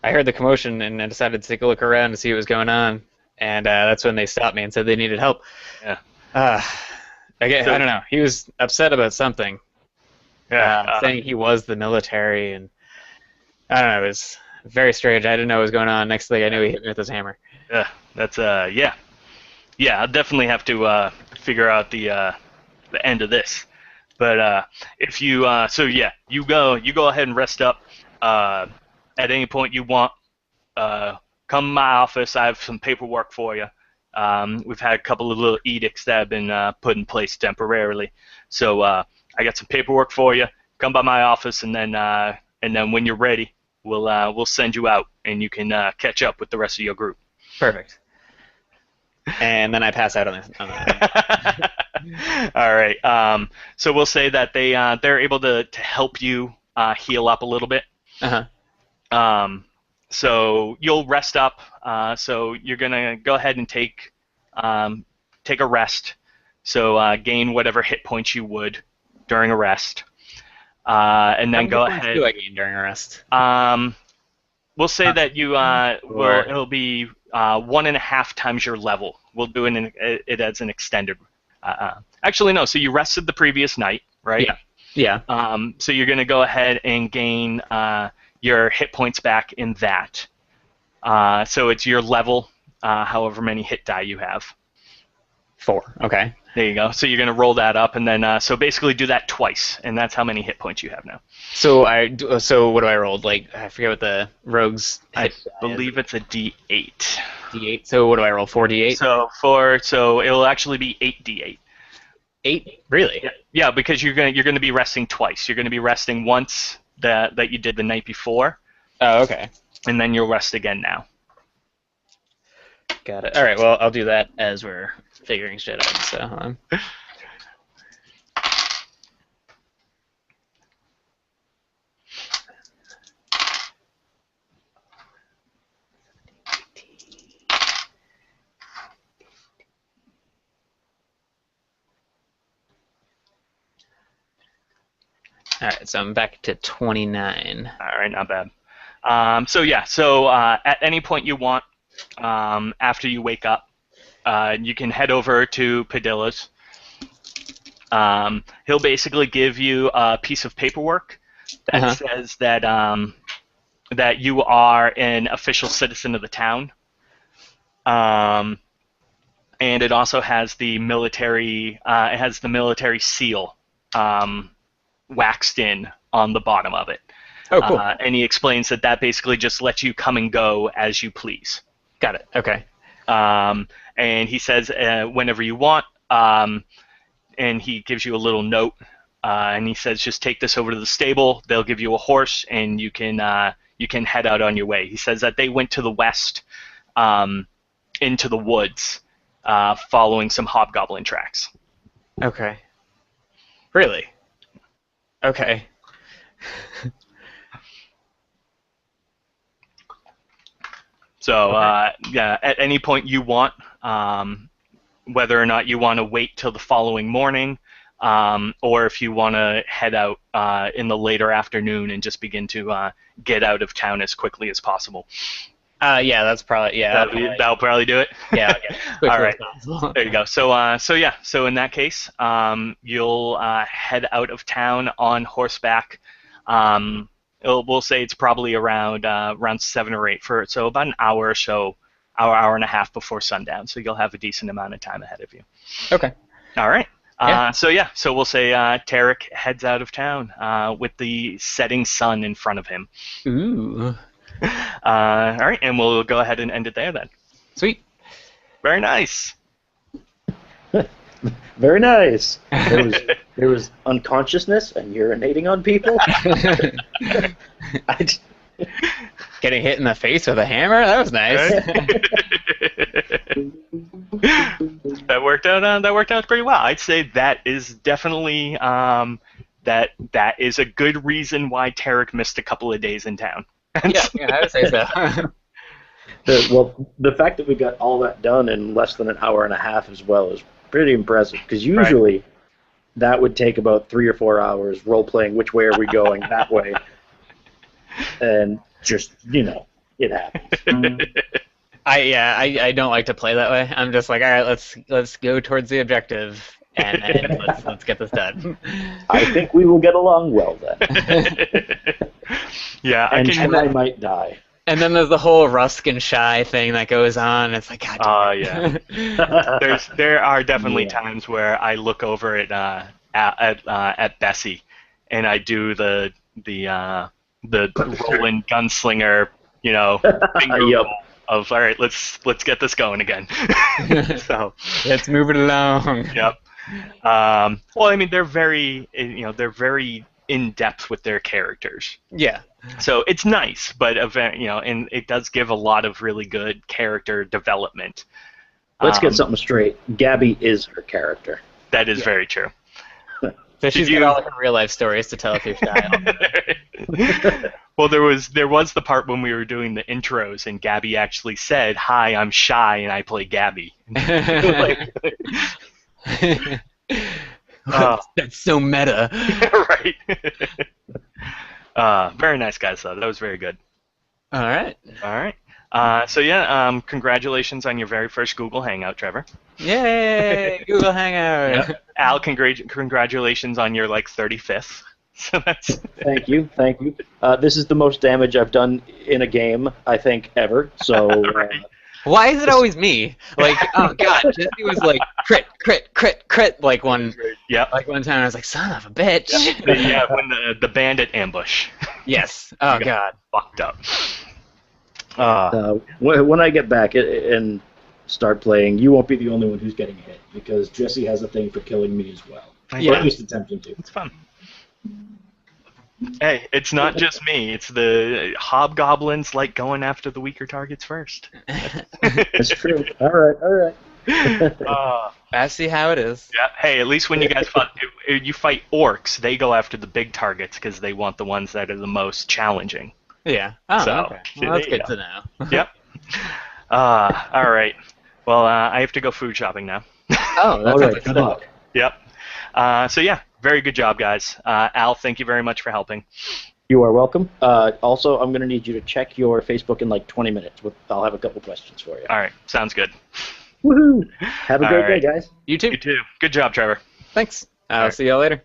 heard the commotion and I decided to take a look around to see what was going on. And that's when they stopped me and said they needed help. Yeah. I don't know. He was upset about something, Yeah. saying he was the military, and I don't know. It was very strange. I didn't know what was going on. Next thing I knew, he hit me with his hammer. Yeah. That's yeah. Yeah. I'll definitely have to figure out the end of this. But if you so yeah, you go ahead and rest up. At any point you want, come to my office. I have some paperwork for you. We've had a couple of little edicts that have been put in place temporarily. So I got some paperwork for you. Come by my office, and then when you're ready, we'll send you out, and you can catch up with the rest of your group. Perfect. And then I pass out on the All right. So we'll say that they're able to help you heal up a little bit. Uh-huh. So you'll rest up. So you're gonna go ahead and take a rest. So gain whatever hit points you would during a rest, and then go ahead. How many points do I gain during a rest? We'll say that it'll be 1.5 times your level. We'll do it as an extended. Actually, no. So you rested the previous night, right? Yeah. So you're gonna go ahead and gain your hit points back in that. So it's your level, however many hit die you have. 4. Okay. There you go. So you're gonna roll that up, and then so basically do that twice, and that's how many hit points you have now. So what do I roll? Like, I forget what the rogues I hit die believe it's a D8. D8. So what do I roll? 4D8. So it'll actually be 8D8. 8. Really? Yeah, because you're gonna be resting twice. You're gonna be resting once that you did the night before, Oh, okay. and then you'll rest again now. Got it. All right. Well, I'll do that as we're figuring shit out. So hold on. All right, so I'm back to 29. All right, not bad. So at any point you want, after you wake up, you can head over to Padilla's. He'll basically give you a piece of paperwork that says that you are an official citizen of the town. and it also has the military seal waxed in on the bottom of it. Oh, cool. And he explains that basically just lets you come and go as you please. Got it. Okay. And he says whenever you want, and he gives you a little note, and he says just take this over to the stable. They'll give you a horse, and you can head out on your way. He says that they went to the west, into the woods, following some hobgoblin tracks. Okay. Really? Okay. So yeah, at any point you want, whether or not you want to wait till the following morning, or if you want to head out in the later afternoon and just begin to get out of town as quickly as possible. Yeah, that's probably That'll probably do it. Yeah. Okay. All right. There you go. So in that case, you'll head out of town on horseback. We'll say it's probably around 7 or 8 so about an hour or so, hour and a half before sundown. So you'll have a decent amount of time ahead of you. Okay. All right. Yeah. So we'll say Tarik heads out of town with the setting sun in front of him. Ooh. All right, and we'll go ahead and end it there then. Sweet. Very nice. Very nice. There was unconsciousness and urinating on people. Getting hit in the face with a hammer? That was nice. That worked out pretty well. I'd say that is definitely that is a good reason why Tarik missed a couple of days in town. Yeah, I would say so. The fact that we got all that done in less than an hour and a half as well is pretty impressive, because usually that would take about 3 or 4 hours role-playing which way are we going, that way. And just, it happens. I don't like to play that way. I'm just like, all right, let's go towards the objective and let's get this done. I think we will get along well then. Yeah, I might die. And then there's the whole Rusk and Shy thing that goes on. It's like, God damn it. Yeah. There are definitely times where I look over at Bessie, and I do the Roland gunslinger, finger roll of, all right, let's get this going again. So let's move it along. Yep. Well, I mean, they're very in depth with their characters. Yeah. So it's nice, but and it does give a lot of really good character development. Let's get something straight. Gabby is her character. That is very true. So she's got all her real life stories to tell through style. Well, there was the part when we were doing the intros, and Gabby actually said, "Hi, I'm Shy, and I play Gabby." That's so meta. Right. Very nice, guys, though. That was very good. All right. So, congratulations on your very first Google Hangout, Trevor. Yay! Google Hangout. Yep. Al, congratulations on your, 35th. So that's... Thank you. This is the most damage I've done in a game, I think, ever. So... Right. Why is it always me? Oh god, Jesse was crit, like one time I was like, son of a bitch. Yeah, when the bandit ambush. Yes. Oh god. Fucked up. When I get back and start playing, you won't be the only one who's getting hit, because Jesse has a thing for killing me as well. Yeah. Or at least attempting to. It's fun. Hey, it's not just me. It's the hobgoblins like going after the weaker targets first. That's true. All right. I see how it is. Yeah. Hey, at least when you guys fight orcs, they go after the big targets because they want the ones that are the most challenging. Yeah. Oh, so, okay. Well, that's good to know. Yep. All right. Well, I have to go food shopping now. Oh, that's all right. Good luck. Yep. Very good job, guys. Al, thank you very much for helping. You are welcome. Also, I'm going to need you to check your Facebook in 20 minutes. I'll have a couple questions for you. All right. Sounds good. Woohoo! Have a great day, guys. You too. You too. Good job, Trevor. Thanks. I'll see y'all later.